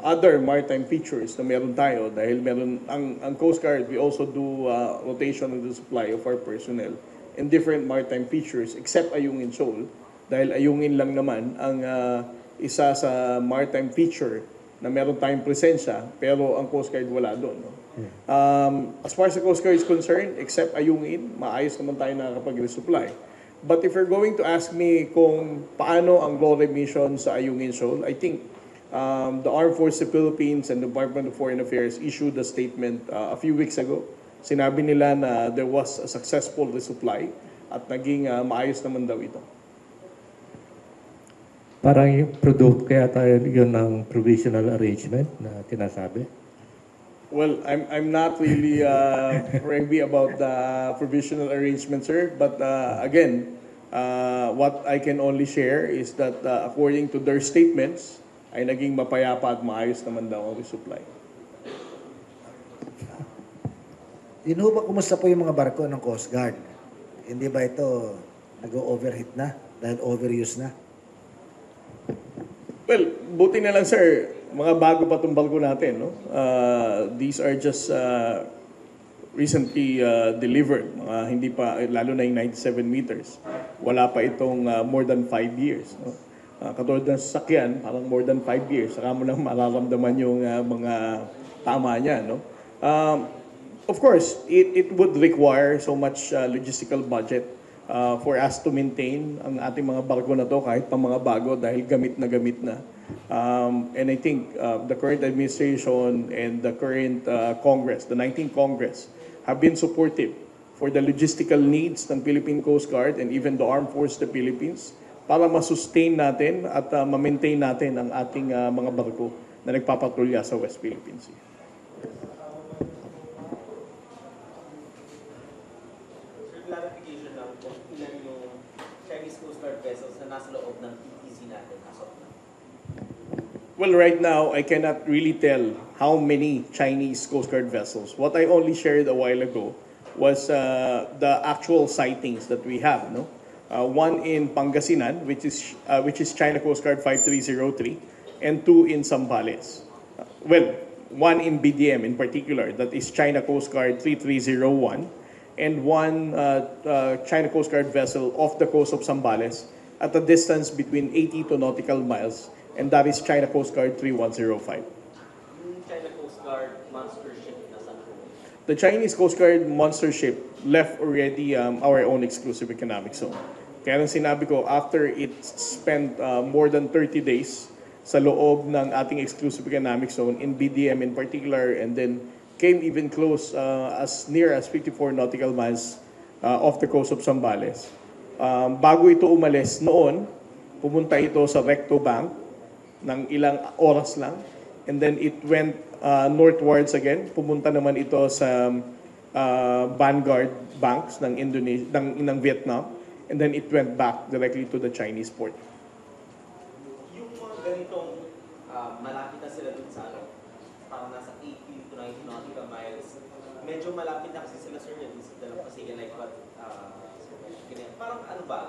other maritime features na meron tayo. Dahil ang Coast Guard, we also do rotation of the supply of our personnel in different maritime features except Ayungin Shoal. Dahil Ayungin lang naman ang isa sa maritime feature na meron tayong presensya, pero ang Coast Guard wala doon. No? As far as the Coast Guard is concerned, except Ayungin, maayos naman tayo nakakapag-resupply. But if you're going to ask me kung paano ang GLORE mission sa Ayungin Shoal, I think the Armed Forces of the Philippines and the Department of Foreign Affairs issued a statement a few weeks ago. Sinabi nila na there was a successful resupply at naging maayos naman daw ito. Parang yung product kaya tayo yun ng provisional arrangement na tinasabi? Well, I'm not really privy about the provisional arrangement, sir. But again, what I can only share is that according to their statements, ay naging mapayapa at maayos naman daw ang resupply. Yun ho ba, kumusta po yung mga barko ng Coast Guard? Hindi ba ito nag-overheat na dahil overuse na? Well, buti na lang, sir. mga bago pa itong barko natin, no? These are just recently delivered, mga hindi pa, lalo na yung 97 meters. Wala pa itong more than 5 years. No? Katulad ng sasakyan, parang more than 5 years. Saka mo lang mararamdaman yung mga tama niya. No? Of course, it would require so much logistical budget for us to maintain ang ating mga barko na to kahit pa mga bago dahil gamit na. And I think the current administration and the current Congress, the 19th Congress, have been supportive for the logistical needs ng Philippine Coast Guard and even the Armed Forces of the Philippines para ma-sustain natin at ma-maintain natin ang ating mga barko na nagpapatrolya sa West Philippine Sea. For clarification lang kung ilan yung Chinese Coast Guard vessels na nasa loob ng PTC natin as of now. Well, right now, I cannot really tell how many Chinese Coast Guard vessels. What I only shared a while ago was the actual sightings that we have. No, one in Pangasinan, which is China Coast Guard 5303, and two in Zambales. Well, one in BDM in particular, that is China Coast Guard 3301, and one China Coast Guard vessel off the coast of Zambales at a distance between 80 to nautical miles. And that is China Coast Guard 3105. Yung China Coast Guard monster ship na saan po? The Chinese Coast Guard monster ship left already our own exclusive economic zone. Kaya nang sinabi ko, after it spent more than 30 days sa loob ng ating exclusive economic zone, in BDM in particular, and then came even close as near as 54 nautical miles off the coast of Zambales. Bago ito umalis noon, pumunta ito sa Recto Bank ng ilang oras lang. And then it went northwards again. Pumunta naman ito sa Vanguard Banks ng ng Vietnam. And then it went back directly to the Chinese port. Yung mga ganitong malapit na sila dun sa ano, parang nasa 18 to 19 nautical miles. Medyo malapit na kasi sila, sir, yun sa Dalampasigan, like what, ganyan. Parang ano ba,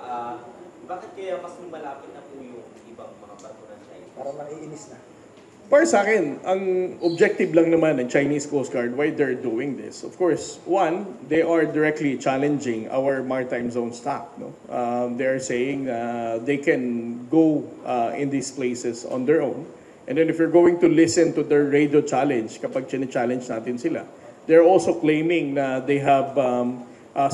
bakit kaya mas malapit na po yung ibang mga barko ng China? Parang naiinis na. Para sa akin, ang objective lang naman ng Chinese Coast Guard, why they're doing this. Of course, one, they are directly challenging our maritime zone stock. No? They're saying they can go in these places on their own. And then if you're going to listen to their radio challenge, kapag challenge natin sila, they're also claiming na they have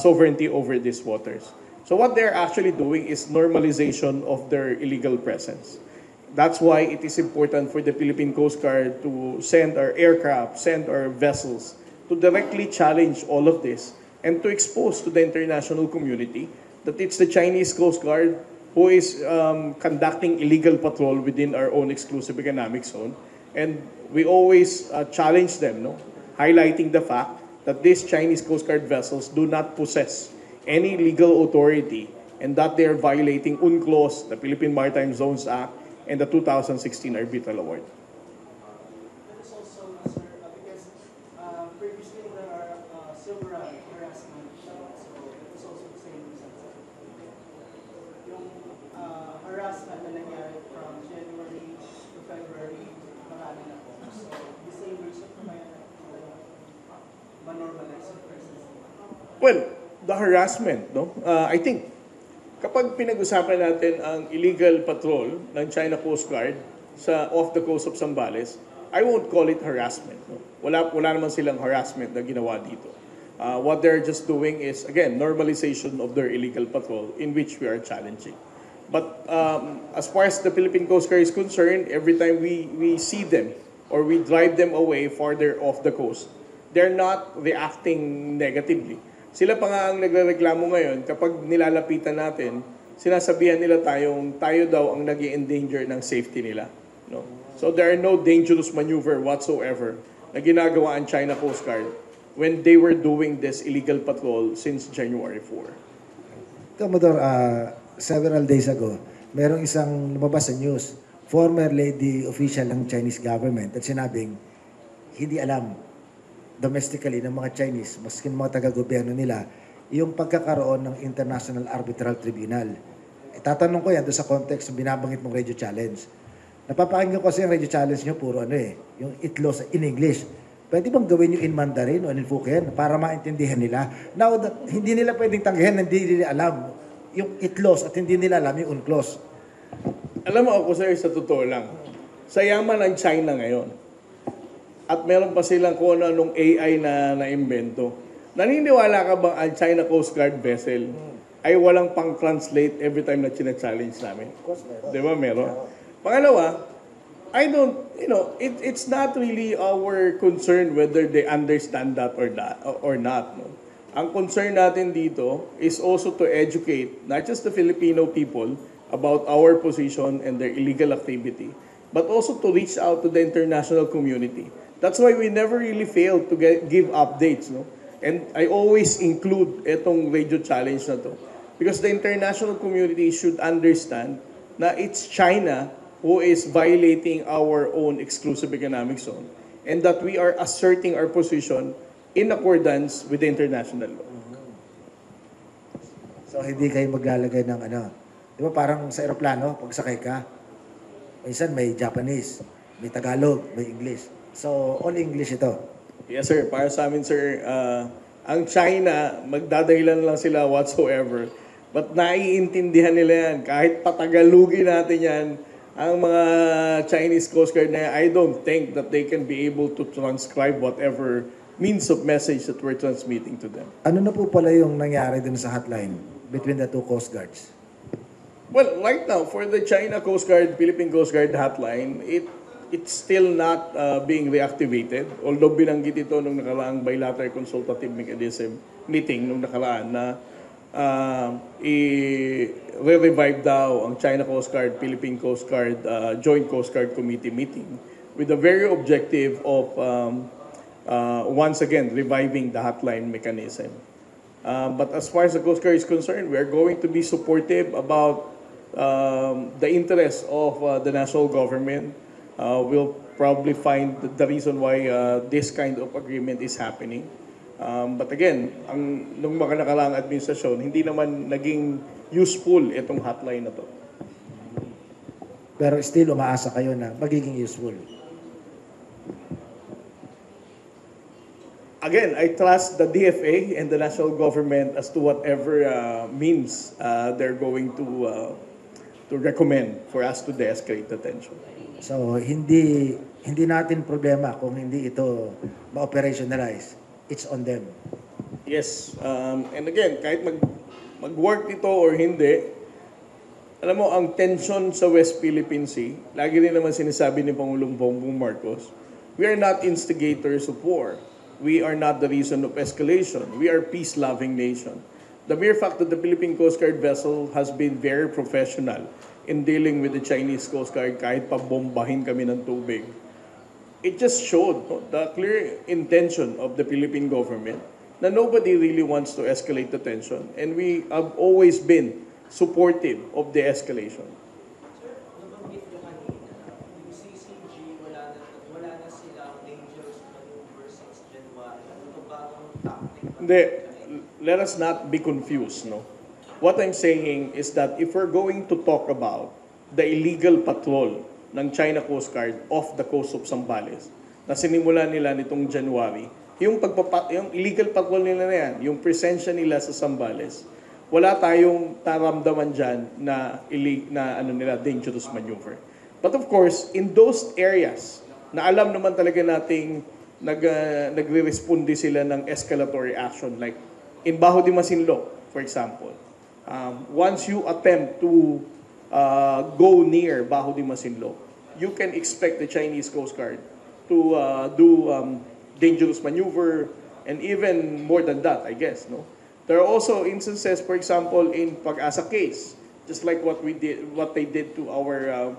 sovereignty over these waters. So what they're actually doing is normalization of their illegal presence. That's why it is important for the Philippine Coast Guard to send our aircraft, send our vessels to directly challenge all of this and to expose to the international community that it's the Chinese Coast Guard who is conducting illegal patrol within our own exclusive economic zone. And we always challenge them, no? Highlighting the fact that these Chinese Coast Guard vessels do not possess any legal authority and that they are violating UNCLOS, the Philippine Maritime Zones Act, and the 2016 Arbitral Award. That is also, sir, because previously there are several harassment, so that is also the same reason. Yung harassment na nangyari from January to February, marami na po. So, the same reason po kaya ma-normalize yung presence. Well, the harassment, no? I think kapag pinag-usapan natin ang illegal patrol ng China Coast Guard sa off the coast of Zambales, I won't call it harassment. No? Wala naman silang harassment na ginawa dito. What they're just doing is, again, normalization of their illegal patrol in which we are challenging. But as far as the Philippine Coast Guard is concerned, every time we see them or we drive them away farther off the coast, they're not reacting negatively. Sila pa nga ang nagrereklamo ngayon kapag nilalapitan natin, sinasabihan nila tayo daw ang nag-i-endanger ng safety nila. No? So there are no dangerous maneuver whatsoever na ginagawa ang China Coast Guard when they were doing this illegal patrol since January 4. Commodore, several days ago, merong isang lumabas sa news, former lady official ng Chinese government at sinabing, hindi alam domestically ng mga Chinese, maski ng mga taga-gobyerno nila, yung pagkakaroon ng International Arbitral Tribunal. Itatanong ko yan doon sa context ng binabanggit mong radio challenge. Napapakinggan ko kasi yung radio challenge nyo, puro ano eh, yung itlos in English. Pwede bang gawin yung in Mandarin o in Hokkien para maintindihan nila? Now, hindi nila pwedeng tanggihan, hindi nila alam yung itlos at hindi nila alam yung unclos. Alam mo ako, sir, sa totoo lang, sa yaman ng China ngayon, at meron pa silang kung anong AI na naimbento, naniniwala ka bang ang China Coast Guard vessel ay walang pang-translate every time na china-challenge namin? Di ba, meron? Pangalawa, I don't, it's not really our concern whether they understand that or not. No? Ang concern natin dito is also to educate not just the Filipino people about our position and their illegal activity, but also to reach out to the international community. That's why we never really fail to give updates. No? And I always include itong radio challenge na to. Because the international community should understand na it's China who is violating our own exclusive economic zone and that we are asserting our position in accordance with the international law. So, hindi kayo maglalagay ng ano. Di ba parang sa aeroplano, pag sakay ka, minsan may Japanese, may Tagalog, may English. So, all English ito. Yes, sir. Para sa amin, sir, ang China, magdadahilan lang sila whatsoever. But naiintindihan nila yan. Kahit patagalugin natin yan, ang mga Chinese Coast Guard na yan, I don't think that they can be able to transcribe whatever means of message that we're transmitting to them. Ano na po pala yung nangyari dun sa hotline between the two Coast Guards? Well, right now, for the China Coast Guard, Philippine Coast Guard hotline, it's still not being reactivated. Although binanggit ito nung nakaraang bilateral consultative mechanism meeting nung nakaraan na i-revive daw ang China Coast Guard, Philippine Coast Guard, Joint Coast Guard Committee meeting with the very objective of once again reviving the hotline mechanism. But as far as the Coast Guard is concerned, we are going to be supportive about the interests of the national government. We'll probably find the reason why this kind of agreement is happening. But again, nung mga nakaraang administrasyon, hindi naman naging useful itong hotline na to. Pero still, umaasa kayo na magiging useful. Again, I trust the DFA and the national government as to whatever means they're going to recommend for us to de-escalate the tension. So, hindi natin problema kung hindi ito ma-operationalize. It's on them. Yes. And again, kahit mag-work ito or hindi, alam mo, ang tension sa West Philippine Sea, lagi rin naman sinasabi ni Pangulong Bongbong Marcos, we are not instigators of war. We are not the reason of escalation. We are a peace-loving nation. The mere fact that the Philippine Coast Guard vessel has been very professional in dealing with the Chinese Coast Guard kahit pa bombahin kami ng tubig, it just showed the clear intention of the Philippine government na nobody really wants to escalate the tension. And we have always been supportive of the escalation. Sir, nabanggit nyo kanina, yung CCG, wala na silang dangerous maneuver since January. Ano ito bagong tactic? Hindi, let us not be confused, no? What I'm saying is that if we're going to talk about the illegal patrol ng China Coast Guard off the coast of Zambales na sinimula nila nitong January, yung illegal patrol nila na yan, yung presensya nila sa Zambales, wala tayong taramdaman dyan na dangerous maneuver. But of course, in those areas na alam naman talaga nating nagre-responde sila ng escalatory action, like in Bajo de Masinloc, for example, once you attempt to go near Bajo de Masinloc, you can expect the Chinese Coast Guard to do dangerous maneuver and even more than that, I guess, no? There are also instances, for example, in Pag-asa case, just like what they did to our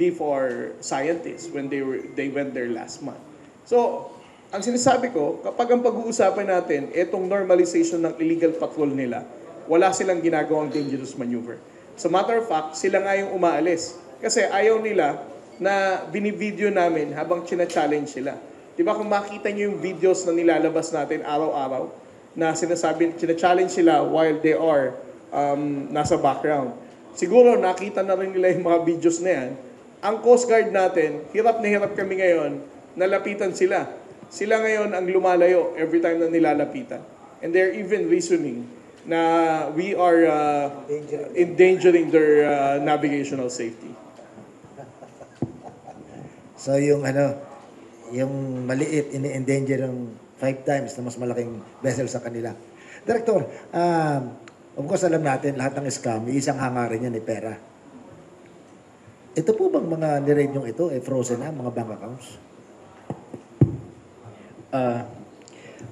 B4 scientists when they went there last month. So, ang sinasabi ko, kapag ang pag-uusapan natin, itong normalization ng illegal patrol nila, wala silang ginagawang dangerous maneuver. As a matter of fact, sila nga yung umaalis. Kasi ayaw nila na binivideo namin habang china-challenge sila. Diba kung makita nyo yung videos na nilalabas natin araw-araw, na china-challenge sila while they are nasa background. Siguro nakita na rin nila yung mga videos na yan Ang Coast Guard natin, hirap na hirap kami ngayon, nalapitan sila. Sila ngayon ang lumalayo every time na nilalapitan. And they're even reasoning na we are endangering their navigational safety. So yung yung maliit, ini-endanger ng 5 times na mas malaking vessel sa kanila. Director, of course alam natin lahat ng scam, isang hangarin yan ay pera. Ito po bang mga niraid yung ito, frozen na, mga bank accounts?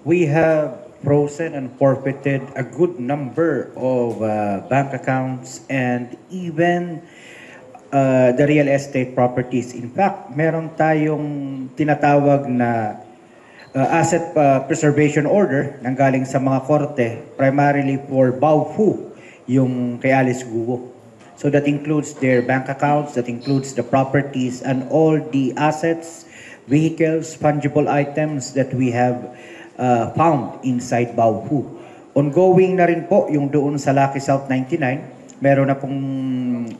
We have frozen and forfeited a good number of bank accounts and even the real estate properties. In fact, meron tayong tinatawag na asset preservation order nang galing sa mga korte, primarily for Baofu, yung kay Alice Guo. So that includes their bank accounts, that includes the properties and all the assets, vehicles, fungible items that we have found inside Baofu. Ongoing na rin po yung doon sa Lucky South 99. Meron na pong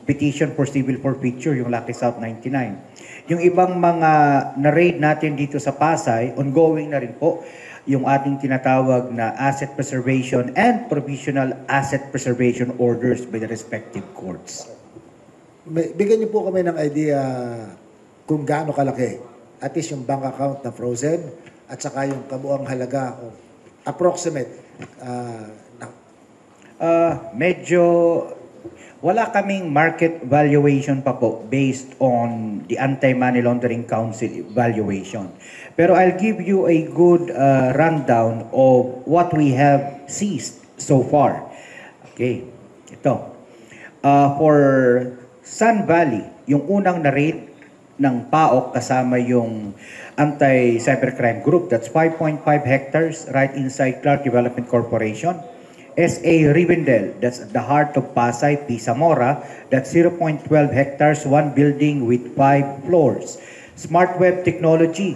petition for civil forfeiture yung Lucky South 99. Yung ibang mga na-raid natin dito sa Pasay, ongoing na rin po yung ating tinatawag na asset preservation and provisional asset preservation orders by the respective courts. Bigyan niyo po kami ng idea kung gaano kalaki. At least yung bank account na frozen at saka yung kabuang halaga o approximate. Medyo wala kaming market valuation pa po based on the Anti-Money Laundering Council valuation. Pero I'll give you a good rundown of what we have seized so far. Okay, ito. For Sun Valley, yung unang na-raid ng PAOK kasama yung Anti-Cybercrime Group, that's 5.5 hectares right inside Clark Development Corporation. SA Rivendell, that's at the heart of Pasay, Pisamora, that's 0.12 hectares, one building with 5 floors. Smart Web Technology,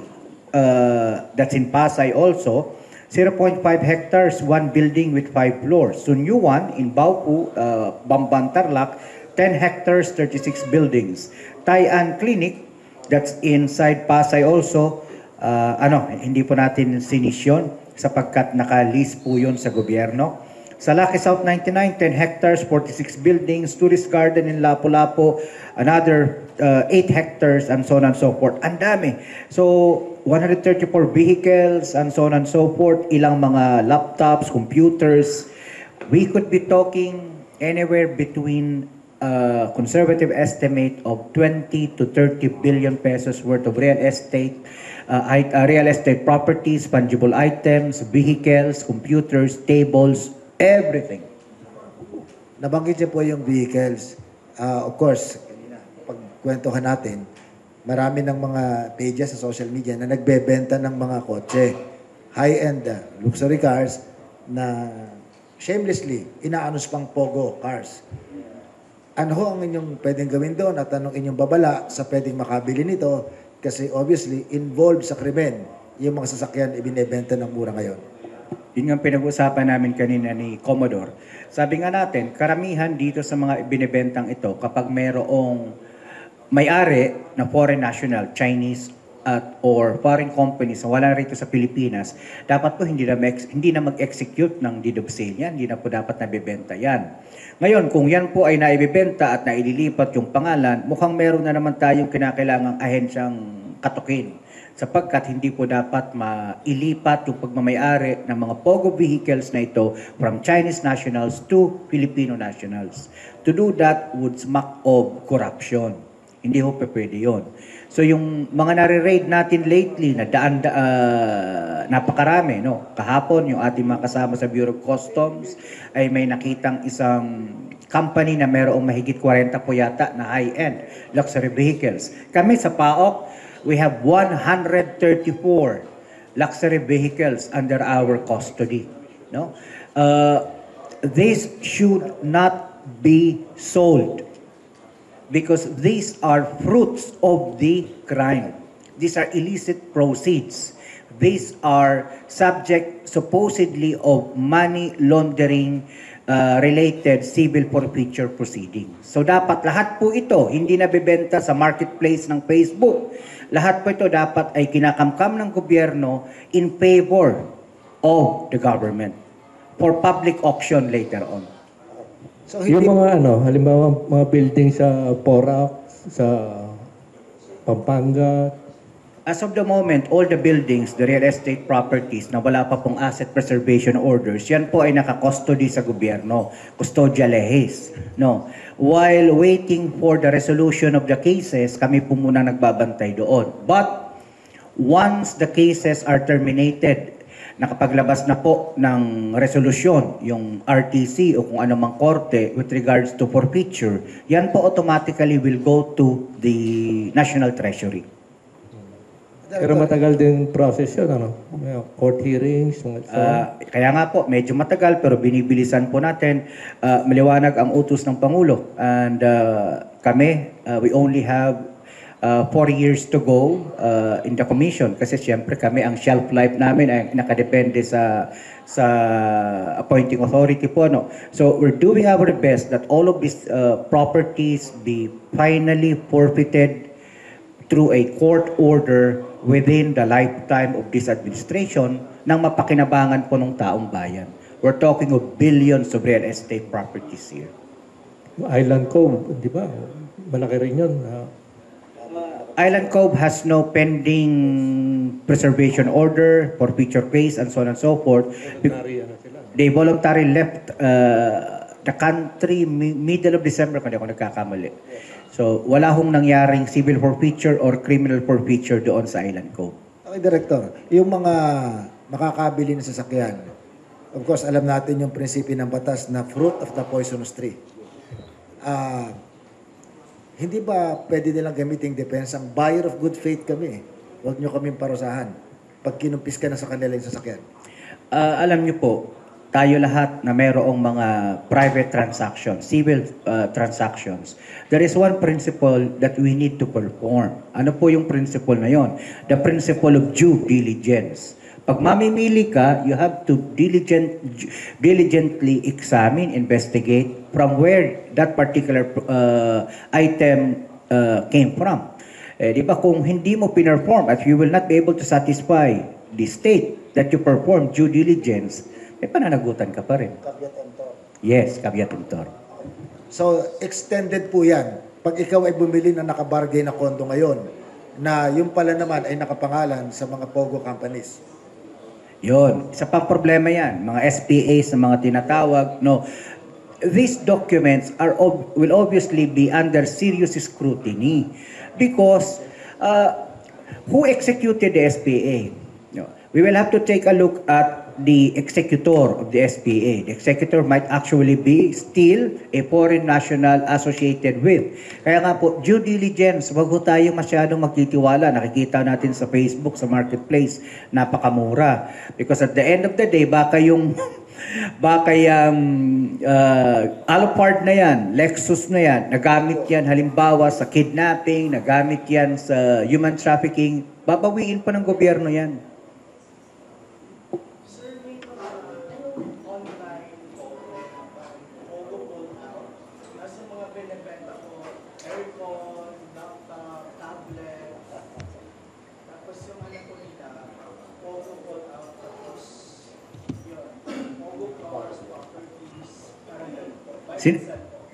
that's in Pasay also, 0.5 hectares, one building with 5 floors. Sunyuan in Baopu, Bamban Tarlac, 10 hectares, 36 buildings. Taian Clinic, that's inside Pasay also, hindi po natin sinisyon sapagkat naka-lease po yun sa gobyerno. Sa Lucky South 99, 10 hectares, 46 buildings, tourist garden in Lapu-Lapu, another 8 hectares, and so on and so forth. Ang dami. So, 134 vehicles, and so on and so forth, ilang mga laptops, computers. We could be talking anywhere between conservative estimate of 20 to 30 billion pesos worth of real estate properties, fungible items, vehicles, computers, tables, everything. Nabanggit niyo po yung vehicles. Of course, pagkwentuhan natin, marami ng mga pages sa social media na nagbebenta ng mga kotse. High-end luxury cars na shamelessly inaanos pang pogo cars. Ano ho ang inyong pwedeng gawin doon at anong inyong babala sa pwedeng makabili nito? Kasi obviously, involved sa krimen yung mga sasakyan ibinebenta ng mura ngayon. Yun nga pinag-usapan namin kanina ni Commodore. Sabi nga natin, karamihan dito sa mga binibentang ito, kapag mayroong may-ari na foreign national, Chinese or foreign companies na wala rito sa Pilipinas, dapat po hindi na mag-execute ng deed of sale yan, hindi na po dapat nabibenta yan. Ngayon, kung yan po ay naibibenta at naililipat yung pangalan, mukhang meron na naman tayong kinakailangang ahensyang katukin. Sapagkat hindi po dapat mailipat yung pagmamayari ng mga POGO vehicles na ito from Chinese nationals to Filipino nationals. To do that would smack of corruption. Hindi ho pwede yun. So yung mga nare-raid natin lately na napakarami, no? Kahapon yung ating mga kasama sa Bureau of Customs ay may nakitang isang company na mayroong mahigit 40 po yata na high-end luxury vehicles. Kami sa PAOK, we have 134 luxury vehicles under our custody. No, these should not be sold because these are fruits of the crime. These are illicit proceeds. These are subject supposedly of money laundering related civil forfeiture proceedings. So dapat lahat po ito hindi nabebenta sa marketplace ng Facebook. Lahat po ito dapat ay kinakamkam ng gobyerno in favor of the government for public auction later on. So Yung hindi mga halimbawa mga building sa Porac, sa Pampanga, As of the moment, all the buildings, the real estate properties na wala pa pong asset preservation orders, yan po ay naka-custody sa gobyerno, custodial lehes. No. While waiting for the resolution of the cases, kami po muna nagbabantay doon. But once the cases are terminated, nakapaglabas na po ng resolusyon, yung RTC o kung anumang korte with regards to forfeiture, yan po automatically will go to the National Treasury. pero matagal din process yun, ano? May court hearings, mga so on. Kaya nga po, medyo matagal pero binibilisan po natin. Maliwanag ang utos ng Pangulo. And kami, we only have 4 years to go in the commission. Kasi siyempre kami, ang shelf life namin ay nakadepende sa appointing authority po. No? So we're doing our best that all of these properties be finally forfeited through a court order within the lifetime of this administration nang mapakinabangan po ng taong bayan. We're talking of billions of real estate properties here. Island Cove, di ba? Malaki rin yun. Island Cove has no pending preservation order, forfeiture case, and so on and so forth. They voluntarily left the country middle of December kung di ako nagkakamali. So, wala hong nangyaring civil forfeiture or criminal forfeiture doon sa Island Cove. Okay, Director, yung mga makakabili ng sasakyan, of course, alam natin yung prinsipyo ng batas na fruit of the poisonous tree. Hindi ba pwede nilang gamiting depensang buyer of good faith kami? Huwag nyo kaming parusahan pag kinumpis ka na sa kanila yung sasakyan. Alam niyo po, tayo lahat na mayroong mga private transactions, civil transactions, there is one principle that we need to perform. Ano po yung principle na yon? The principle of due diligence. Pag mamimili ka, you have to diligently examine, investigate from where that particular item came from. Di ba kung hindi mo pinerform at you will not be able to satisfy the state that you perform due diligence, pananagutan ka pa rin. Yes, caveat emptor. So, extended po yan. Pag ikaw ay bumili na nakabargain na kondo ngayon, na yung pala naman ay nakapangalan sa mga POGO companies. Yun. Isa pang problema yan. Mga SPAs na mga tinatawag. No. These documents will obviously be under serious scrutiny because who executed the SPA? No. We will have to take a look at the executor of the SPA. The executor might actually be still a foreign national associated with. Kaya nga po, due diligence, wag ho tayo masyadong magtitiwala. Nakikita natin sa Facebook, sa marketplace, napakamura. Because at the end of the day, baka yung Alphard na yan, Lexus na yan, nagamit yan halimbawa sa kidnapping, nagamit yan sa human trafficking, babawiin pa ng gobyerno yan.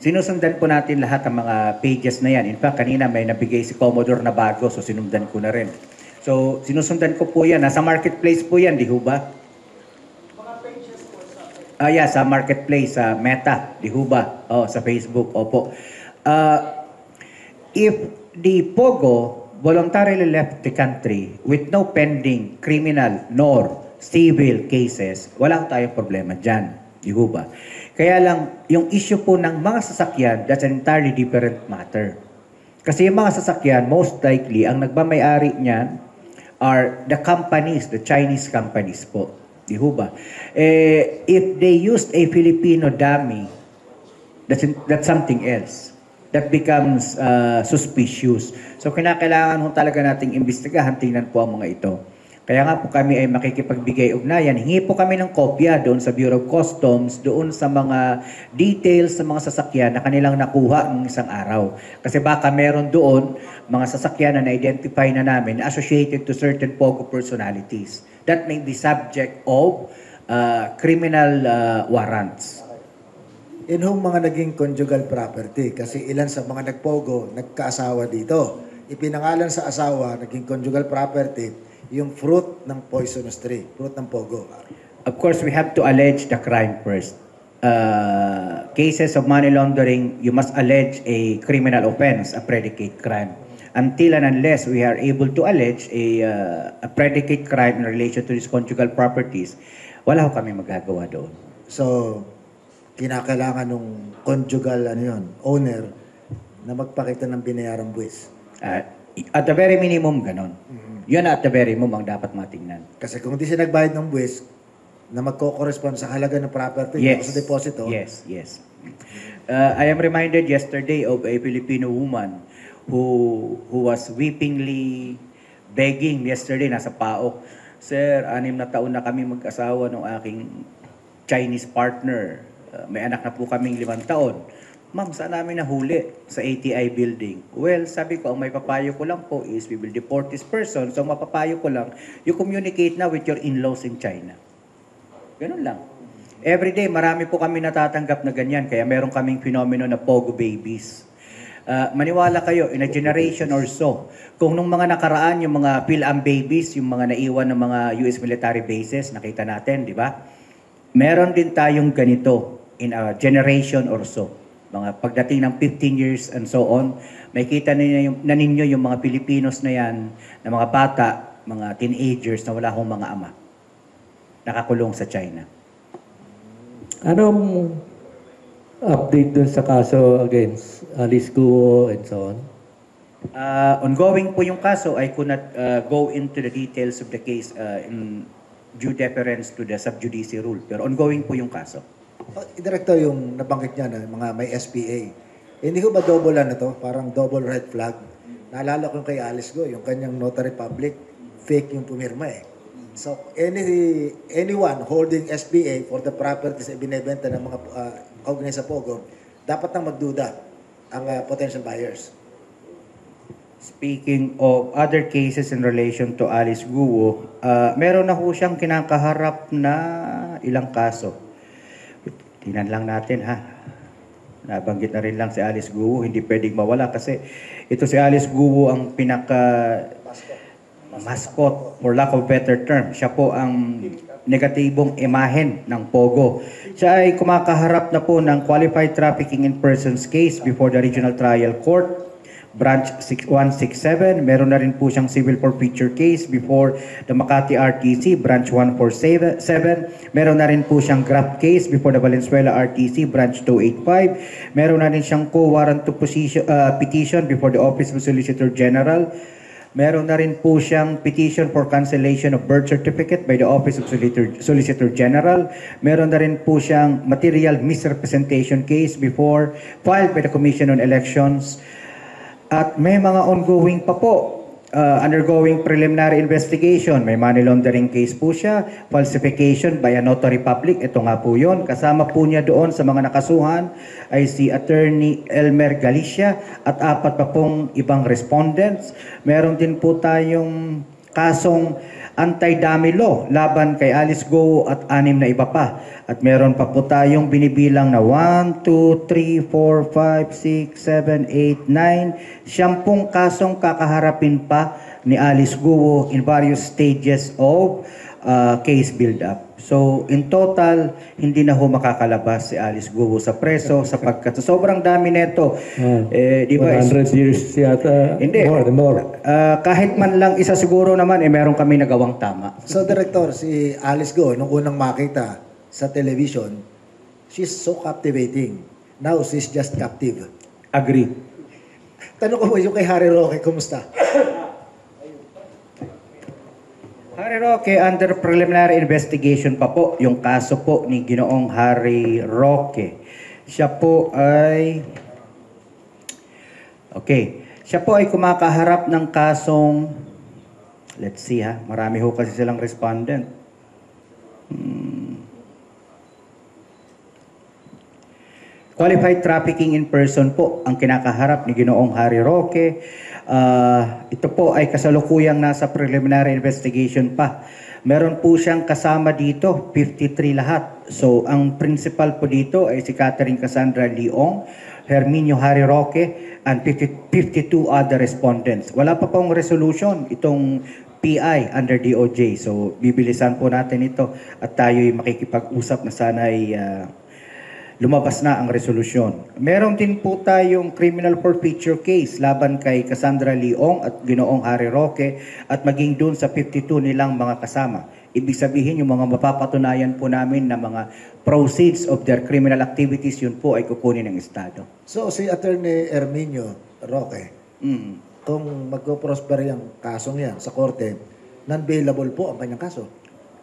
Sinusundan po natin lahat ng mga pages na yan. In fact, kanina may nabigay si Commodore na bago, so sinundan ko na rin. So, sinusundan ko po yan. Nasa marketplace po yan, di ho ba? Mga pages po sa Yeah, sa marketplace, sa Meta, di ho ba? Oh, sa Facebook, opo. If the POGO voluntarily left the country with no pending criminal nor civil cases, wala tayong problema dyan, di ho ba? Kaya lang, yung issue po ng mga sasakyan, that's an entirely different matter. Kasi yung mga sasakyan, most likely, ang nagmamayari niyan are the companies, the Chinese companies po. Di ho ba? If they used a Filipino dummy, that's something else. That becomes suspicious. So, kinakailangan ho talaga nating imbestigahan, tingnan po ang mga ito. Kaya nga po kami ay makikipagbigay-ugnayan. Hingi po kami ng kopya doon sa Bureau of Customs, doon sa mga details sa mga sasakyan na kanilang nakuha ng isang araw. Kasi baka meron doon mga sasakyan na na-identify na namin associated to certain POGO personalities that may be subject of criminal warrants. Yun hong mga naging conjugal property kasi ilan sa mga nagpogo, nagkaasawa dito. Ipinangalan sa asawa, naging conjugal property, yung fruit ng poisonous tree, fruit ng pogo. Of course, we have to allege the crime first. Cases of money laundering, you must allege a criminal offense, a predicate crime. Until and unless we are able to allege a predicate crime in relation to these conjugal properties, wala ho kami magagawa doon. So, kinakailangan nung conjugal owner na magpakita ng binayarang buwis. At the very minimum, ganon. Yun at the very minimum ang dapat matingnan. Kasi kung di siya nagbayad ng buwis na magko-correspond sa halaga ng property Yes. sa deposito, Yes, yes. I am reminded yesterday of a Filipino woman who was weepingly begging yesterday, nasa PAOK. Sir, 6 na taon na kami mag-asawa ng aking Chinese partner. May anak na po kaming 5 taon. Ma'am, saan namin nahuli? Sa ATI building. Well, sabi ko, ang may papayo ko lang po is we will deport this person. So, mapapayo ko lang, you communicate na with your in-laws in China. Ganun lang. Every day, marami po kami natatanggap na ganyan. Kaya meron kaming phenomenon na Pogo babies. Maniwala kayo, in a generation or so, kung nung mga nakaraan, yung mga PhilAm babies, yung mga naiwan ng mga US military bases, nakita natin, di ba? Meron din tayong ganito in a generation or so. Mga pagdating ng 15 years and so on, may kita na ninyo yung mga Pilipinos na yan, na mga bata, mga teenagers na wala akong mga ama. Nakakulong sa China. Anong update dun sa kaso against Alice Guo and so on? Ongoing po yung kaso. I could not go into the details of the case in due deference to the sub judice rule. Pero ongoing po yung kaso. Director, yung nabanggit niya na mga may SPA, hindi ko ba double to? Parang double red flag. Naalala ko yung kay Alice Go, yung kanyang notary public, fake yung pumirma eh. So, anyone holding SPA for the properties na binibenta ng mga kaugnay sa Pogo, dapat nang magduda ang potential buyers. Speaking of other cases in relation to Alice Guo, meron na ho siyang kinakaharap na ilang kaso. Tingnan lang natin ha. Nabanggit na rin lang si Alice Guo, hindi pwedeng mawala kasi ito si Alice Guo ang pinaka mascot, for lack of better term. Siya po ang negatibong imahen ng Pogo. Siya ay kumakaharap na po ng Qualified Trafficking in Persons case before the Regional Trial Court, Branch 167. Meron na rin po siyang civil forfeiture case before the Makati RTC, Branch 147. Meron na rin po siyang graft case before the Valenzuela RTC, Branch 285. Meron na rin siyang co-warrant to petition before the Office of Solicitor General. Meron na rin po siyang petition for cancellation of birth certificate by the Office of Solicitor General. Meron na rin po siyang material misrepresentation case before filed by the Commission on Elections. At may mga ongoing pa po, undergoing preliminary investigation. May money laundering case po siya, falsification by a notary public, ito nga po yun. Kasama po niya doon sa mga nakasuhan ay si Attorney Elmer Galicia at 4 pa pong ibang respondents. Meron din po tayong kasong anti-dummy law laban kay Alice Go at 6 na iba pa. At meron pa po tayong binibilang na 1, 2, 3, 4, 5, 6, 7, 8, 9. 10 kasong kakaharapin pa ni Alice Go in various stages of case build-up. So, in total, hindi na ho makakalabas si Alice Go sa preso sapagkat sobrang dami nito. Di ba? 100 years yata. Hindi. More. Kahit man lang isa siguro naman, meron kami nagawang tama. So, Director, si Alice Go, nung unang makita sa television, she's so captivating. Now, she's just captive. Agree. Tanong ko mo yung kay Harry Roque, kumusta? Harry Roque, under preliminary investigation pa po, yung kaso po ni Ginoong Harry Roque. Siya po ay kumakaharap ng kasong Let's see ha. Marami ho kasi silang respondent. Qualified trafficking in person po ang kinakaharap ni Ginoong Harry Roque. Ito po ay kasalukuyang nasa preliminary investigation pa. Meron po siyang kasama dito, 53 lahat. So, ang principal po dito ay si Catherine Cassandra Leong, Herminio Harry Roque, and 52 other respondents. Wala pa pong resolution itong PI under DOJ. So, bibilisan po natin ito at tayo'y makikipag-usap na sana'y lumabas na ang resolusyon. Meron din po tayong criminal forfeiture case laban kay Cassandra Leong at Ginoong Harry Roque at maging dun sa 52 nilang mga kasama. Ibig sabihin yung mga mapapatunayan po namin na mga proceeds of their criminal activities, yun po ay kukunin ng Estado. So si Attorney Herminio Roque, kung magpo-prosper yung kasong yan sa korte, non-bailable po ang kanyang kaso.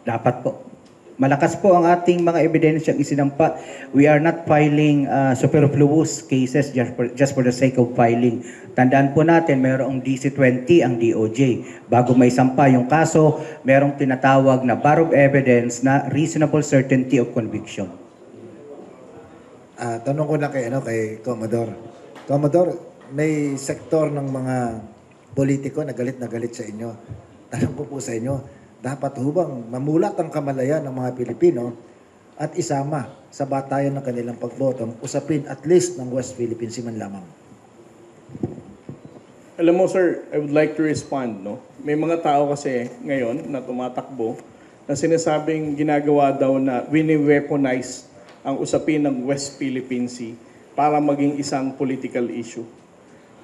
Dapat po. Malakas po ang ating mga ebidensyang isinampa. We are not filing superfluous cases just for the sake of filing. Tandaan po natin, mayroong DC-20 ang DOJ. Bago may sampa yung kaso, mayroong tinatawag na bar of evidence na reasonable certainty of conviction. Tanong ko na kay Commodore. Commodore, may sektor ng mga politiko na galit sa inyo. Tanong ko po sa inyo, dapat hubang mamulat ang kamalayan ng mga Pilipino at isama sa batayan ng kanilang pagbotong usapin at least ng West Philippine Sea man lamang. Alam mo sir, I would like to respond. No? May mga tao kasi ngayon na tumatakbo na sinasabing ginagawa daw na wini-weaponize ang usapin ng West Philippine Sea para maging isang political issue.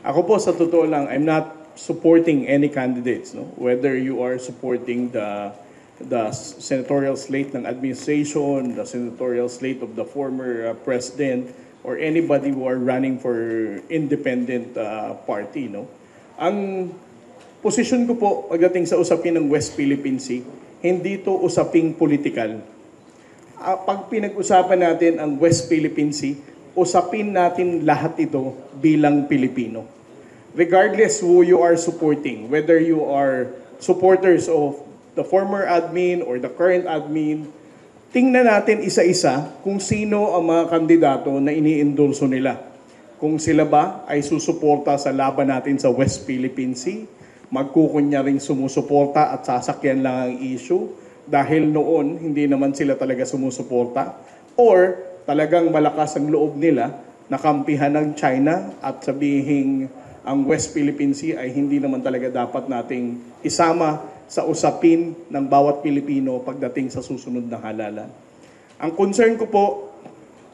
Ako po sa totoo lang, I'm not supporting any candidates, no? Whether you are supporting the senatorial slate ng administration, the senatorial slate of the former president, or anybody who are running for independent party, no? Ang posisyon ko po pagdating sa usapin ng West Philippine Sea, hindi to usaping political. Pag pinag-usapan natin ang West Philippine Sea, usapin natin lahat ito bilang Pilipino. Regardless who you are supporting, whether you are supporters of the former admin or the current admin, tingnan natin isa-isa kung sino ang mga kandidato na ini-endorso nila. Kung sila ba ay susuporta sa laban natin sa West Philippine Sea, magkukunyaring sumusuporta at sasakyan lang ang issue dahil noon hindi naman sila talaga sumusuporta, or talagang malakas ang loob nila na kampihan ng China at sabihing ang West Philippine Sea ay hindi naman talaga dapat nating isama sa usapin ng bawat Pilipino pagdating sa susunod na halalan. Ang concern ko po,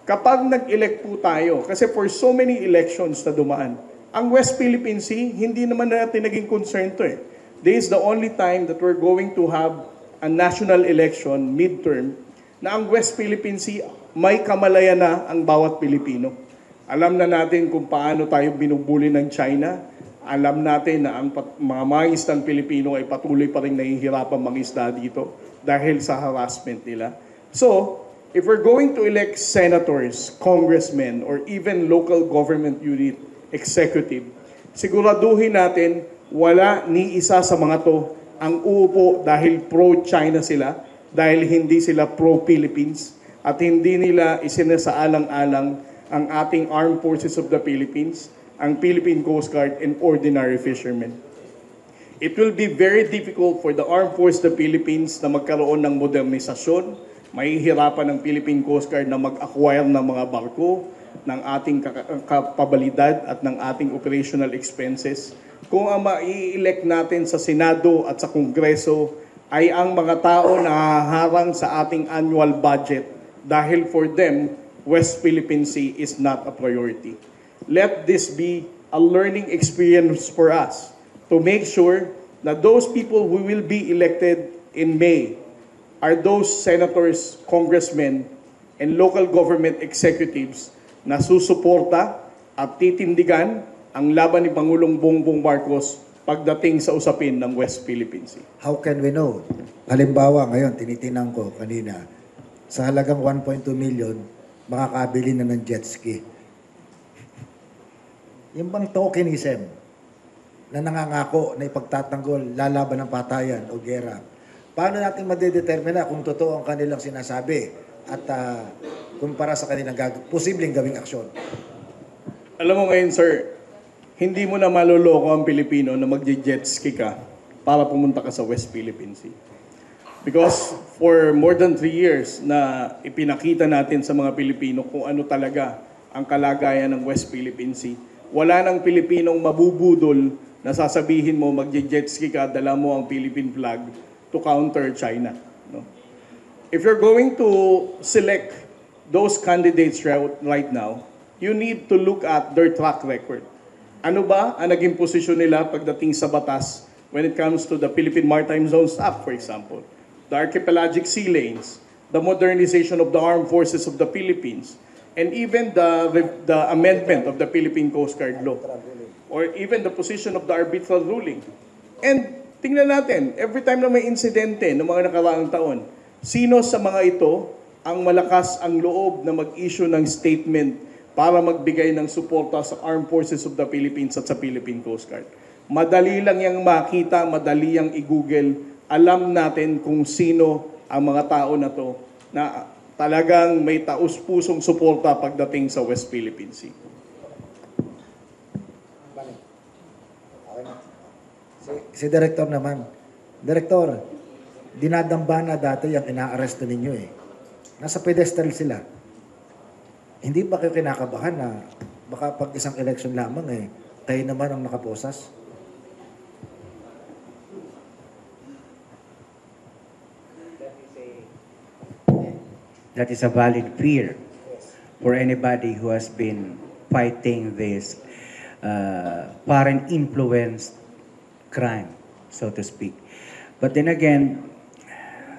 kapag nag-elect po tayo, kasi for so many elections na dumaan, ang West Philippine Sea, hindi naman natin naging concern to eh. This is the only time that we're going to have a national election, midterm, na ang West Philippine Sea may kamalayan na ang bawat Pilipino. Alam na natin kung paano tayo binubuli ng China. Alam natin na ang mga mangisdang Pilipino ay patuloy pa rin nahihirapan mangisda dito dahil sa harassment nila. So, if we're going to elect senators, congressmen, or even local government unit executive, siguraduhin natin wala ni isa sa mga to ang uupo dahil pro-China sila, dahil hindi sila pro-Philippines, at hindi nila isinasaalang-alang ang ating Armed Forces of the Philippines, ang Philippine Coast Guard, and ordinary fishermen. It will be very difficult for the Armed Forces of the Philippines na magkaroon ng modernisasyon. Mahihirapan ng Philippine Coast Guard na mag-acquire ng mga barko, ng ating kapabilidad at ng ating operational expenses. Kung ang mai-elect natin sa Senado at sa Kongreso ay ang mga tao na haharang sa ating annual budget dahil for them, West Philippine Sea is not a priority. Let this be a learning experience for us to make sure that those people who will be elected in May are those senators, congressmen, and local government executives na susuporta at titindigan ang laban ni Pangulong Bongbong Marcos pagdating sa usapin ng West Philippine Sea. How can we know? Halimbawa, ngayon, tinitingnan ko kanina, sa halagang 1.2 million, makakabili na ng jet ski. Yung bang tokenism, na nangangako na ipagtatanggol, lalaban ng patayan o gera. Paano natin madedetermina kung totoo ang kanilang sinasabi at kumpara sa kanilang posibleng gawing aksyon? Alam mo ngayon, sir, hindi mo na maloloko ang Pilipino na magje-jet ski ka para pumunta ka sa West Philippine Sea. Because for more than 3 years na ipinakita natin sa mga Pilipino kung ano talaga ang kalagayan ng West Philippine Sea, wala nang Pilipinong mabubudol na sasabihin mo magje-jet ski ka, dala mo ang Philippine flag to counter China. No? If you're going to select those candidates right now, you need to look at their track record. Ano ba ang naging posisyon nila pagdating sa batas when it comes to the Philippine Maritime Zones Act, for example, the archipelagic sea lanes, the modernization of the armed forces of the Philippines, and even the amendment of the Philippine Coast Guard Law, or even the position of the arbitral ruling. And tingnan natin, every time na may insidente ng mga nakaraang taon, sino sa mga ito ang malakas ang loob na mag-issue ng statement para magbigay ng suporta sa Armed Forces of the Philippines at sa Philippine Coast Guard? Madali lang yang makita, madali yang i-google. Alam natin kung sino ang mga tao na to na talagang may taus-pusong suporta pagdating sa West Philippine Sea. Si Director naman. Director, dinadamba na dati yung inaaresto ninyo eh. Nasa pedestal sila. Hindi ba kayo kinakabahan na baka pag isang election lamang eh, kayo naman ang nakaposas? That is a valid fear for anybody who has been fighting this foreign influenced crime, so to speak. But then again,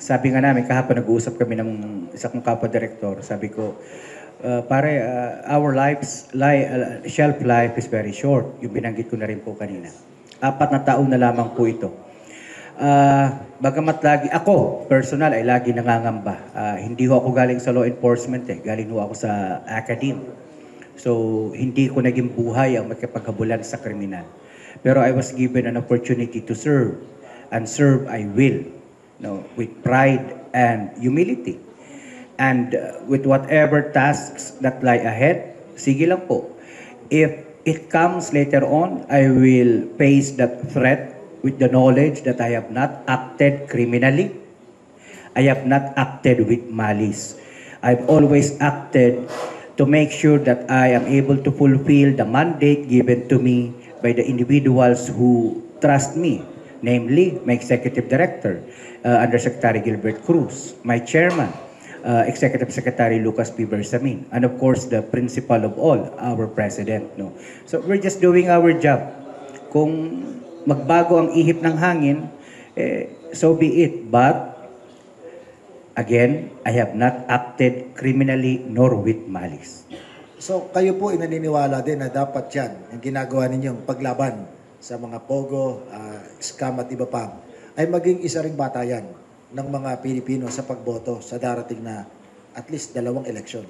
sabi nga namin, kahapon nag-uusap kami ng isa kong kapwa-director, sabi ko, our shelf life is very short. Yung binanggit ko na rin po kanina. 4 na taon na lamang po ito. Bagamat lagi, ako, personal, ay lagi nangangamba. Hindi ho ako galing sa law enforcement galing ho ako sa academe. So, hindi ko naging buhay ang makipaghabulan sa kriminal. Pero I was given an opportunity to serve. And serve I will. With pride and humility. And with whatever tasks that lie ahead, sige lang po. If it comes later on, I will face that threat with the knowledge that I have not acted criminally. I have not acted with malice. I've always acted to make sure that I am able to fulfill the mandate given to me by the individuals who trust me, namely my Executive Director, Undersecretary Gilbert Cruz, my Chairman, Executive Secretary Lucas P. Bersamin, and of course the principal of all, our President. So we're just doing our job. Kung magbago ang ihip ng hangin, so be it. But again, I have not acted criminally nor with malice. So kayo po naniniwala din na dapat yan, ang ginagawa ninyong paglaban sa mga pogo, scam at iba pa, ay maging isa ring batayan ng mga Pilipino sa pagboto sa darating na at least 2 eleksyon.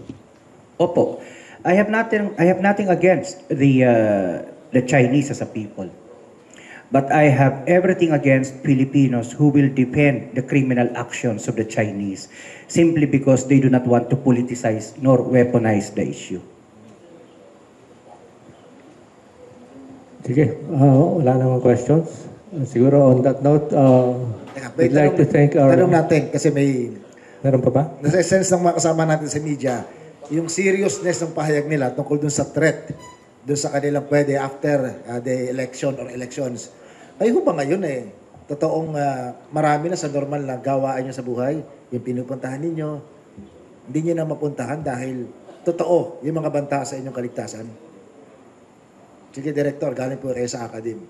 Opo. I have nothing against the Chinese as a people. But I have everything against Filipinos who will defend the criminal actions of the Chinese simply because they do not want to politicize nor weaponize the issue. Sige, wala namang questions. Siguro on that note, we'd like to thank our... Tanong natin kasi may... Meron pa ba? Nasa sense ng mga kasama natin sa media, yung seriousness ng pahayag nila tungkol dun sa threat, dun sa kanilang pwede after the election or elections. Kayo ba ngayon totoong marami na sa normal na gawaan nyo sa buhay, yung pinupuntahan ninyo, hindi nyo na mapuntahan dahil totoo yung mga banta sa inyong kaligtasan? Sige, Director, galing po kayo sa academe.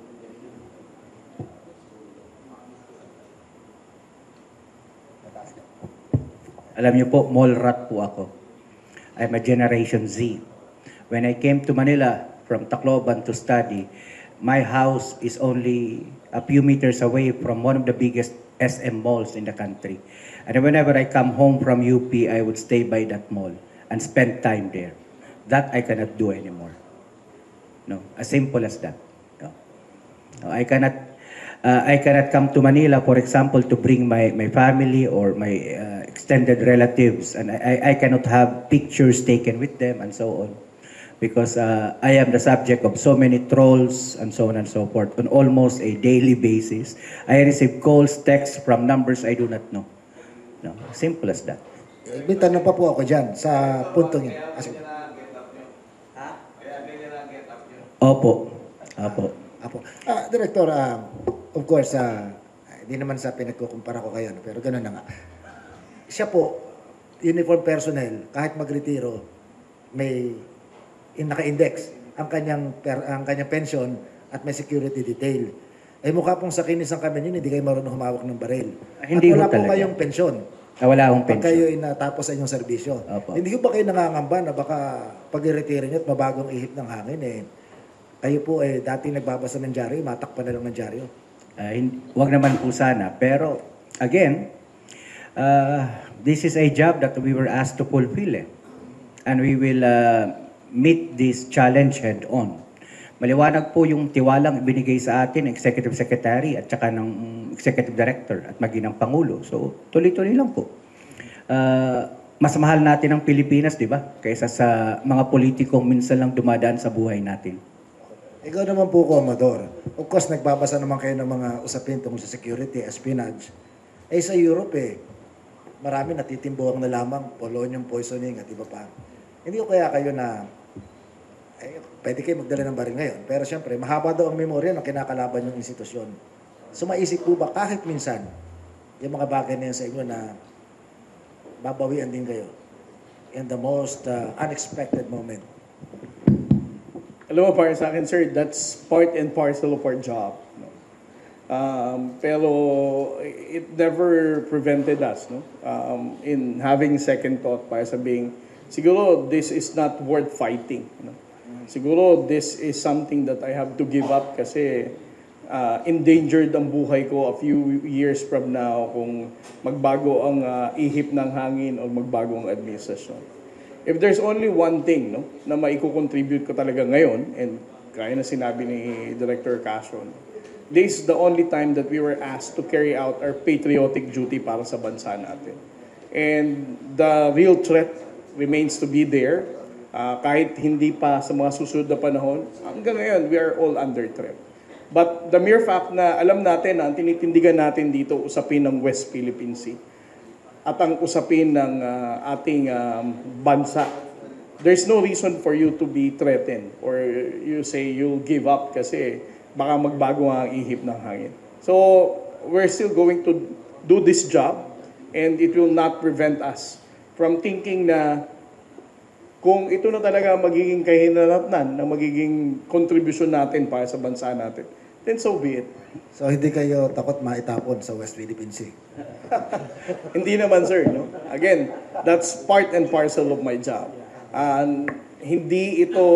Alam niyo po, mall rat po ako. I'm a Generation Z. When I came to Manila from Tacloban to study, my house is only a few meters away from one of the biggest SM malls in the country. And whenever I come home from UP, I would stay by that mall and spend time there. That I cannot do anymore. No, as simple as that. No. I cannot come to Manila, for example, to bring my family or my extended relatives, and I cannot have pictures taken with them and so on, because I am the subject of so many trolls and so on and so forth on almost a daily basis. I receive calls, texts from numbers I do not know. No, simple as that. May tanong pa po ako dyan sa puntong yun. Opo. Opo. Apo. Director, of course, hindi naman sa pinagkukumpara ko kayo, no? Pero gano'n na nga. Siya po, uniform personnel, kahit magretiro, may naka-index ang kanyang pension at may security detail. Eh mukha pong sa kinis ng kami yun, hindi kayo marunong humawak ng baril. Hindi at wala ho po talaga. kayong pensyon. Wala akong Pag pension. kayo natapos sa inyong serbisyo. Opo. Hindi ko ba kayo nangangamba na baka pag-retire nyo at mabagong ihip ng hangin kayo po dati nagbabasa ng dyaryo, matakpan na lang ng dyaryo. Wag naman po sana. Pero, again, this is a job that we were asked to fulfill. And we will meet this challenge head on. Maliwanag po yung tiwalang ibinigay sa atin ng Executive Secretary at saka ng Executive Director at maging ng Pangulo. So, tuloy-tuloy lang po. Mas mahal natin ang Pilipinas, di ba? Kaysa sa mga politikong minsan lang dumadaan sa buhay natin. Ikaw naman po, Commodore. Of course, nagbabasa naman kayo ng mga usapin tungkol sa security, espionage. Sa Europe, marami natitimbuhan na lamang, polonium poisoning at iba pa. Hindi ko kaya kayo na, pwede kayo magdala ng baril ngayon. Pero siyempre, mahaba daw ang memorya ng kinakalaban yung institusyon. So maisip po ba kahit minsan, yung mga bagay na yan sa inyo na babawian din kayo in the most unexpected moment? Alam mo, para sa akin, sir, that's part and parcel of our job. No? Pero it never prevented us in having second thought para sabing, siguro this is not worth fighting. No? Siguro this is something that I have to give up kasi endangered ang buhay ko a few years from now kung magbago ang ihip ng hangin o magbago ang administrasyon. If there's only one thing na maiko-contribute ko talaga ngayon, and kaya na sinabi ni Director Castro, this is the only time that we were asked to carry out our patriotic duty para sa bansa natin. And the real threat remains to be there. Kahit hindi pa sa mga susunod na panahon, hanggang ngayon, we are all under threat. But the mere fact na alam natin na ang tinitindigan natin dito usapin ng West Philippine Sea, at ang usapin ng ating bansa, there's no reason for you to be threatened or you say you'll give up kasi baka magbago ang ihip ng hangin. So, we're still going to do this job and it will not prevent us from thinking na kung ito na talaga magiging kahinatnan na magiging contribution natin para sa bansa natin, then so be it. So hindi kayo takot maitapon sa West Philippine Sea? Hindi naman, sir. No? Again, that's part and parcel of my job. Hindi ito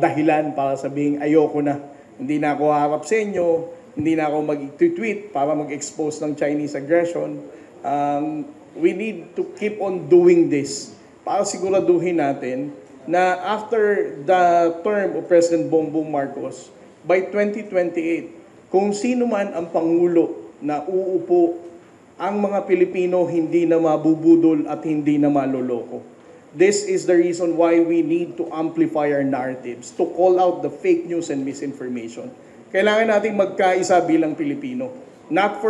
dahilan para sabihing ayoko na. Hindi na ako harap sa inyo, hindi na ako mag-tweet para mag-expose ng Chinese aggression. We need to keep on doing this para siguraduhin natin na after the term of President Bongbong Marcos, by 2028, kung sino man ang Pangulo na uupo, ang mga Pilipino hindi na mabubudol at hindi na maloloko. This is the reason why we need to amplify our narratives, to call out the fake news and misinformation. Kailangan nating magkaisa bilang Pilipino. Not for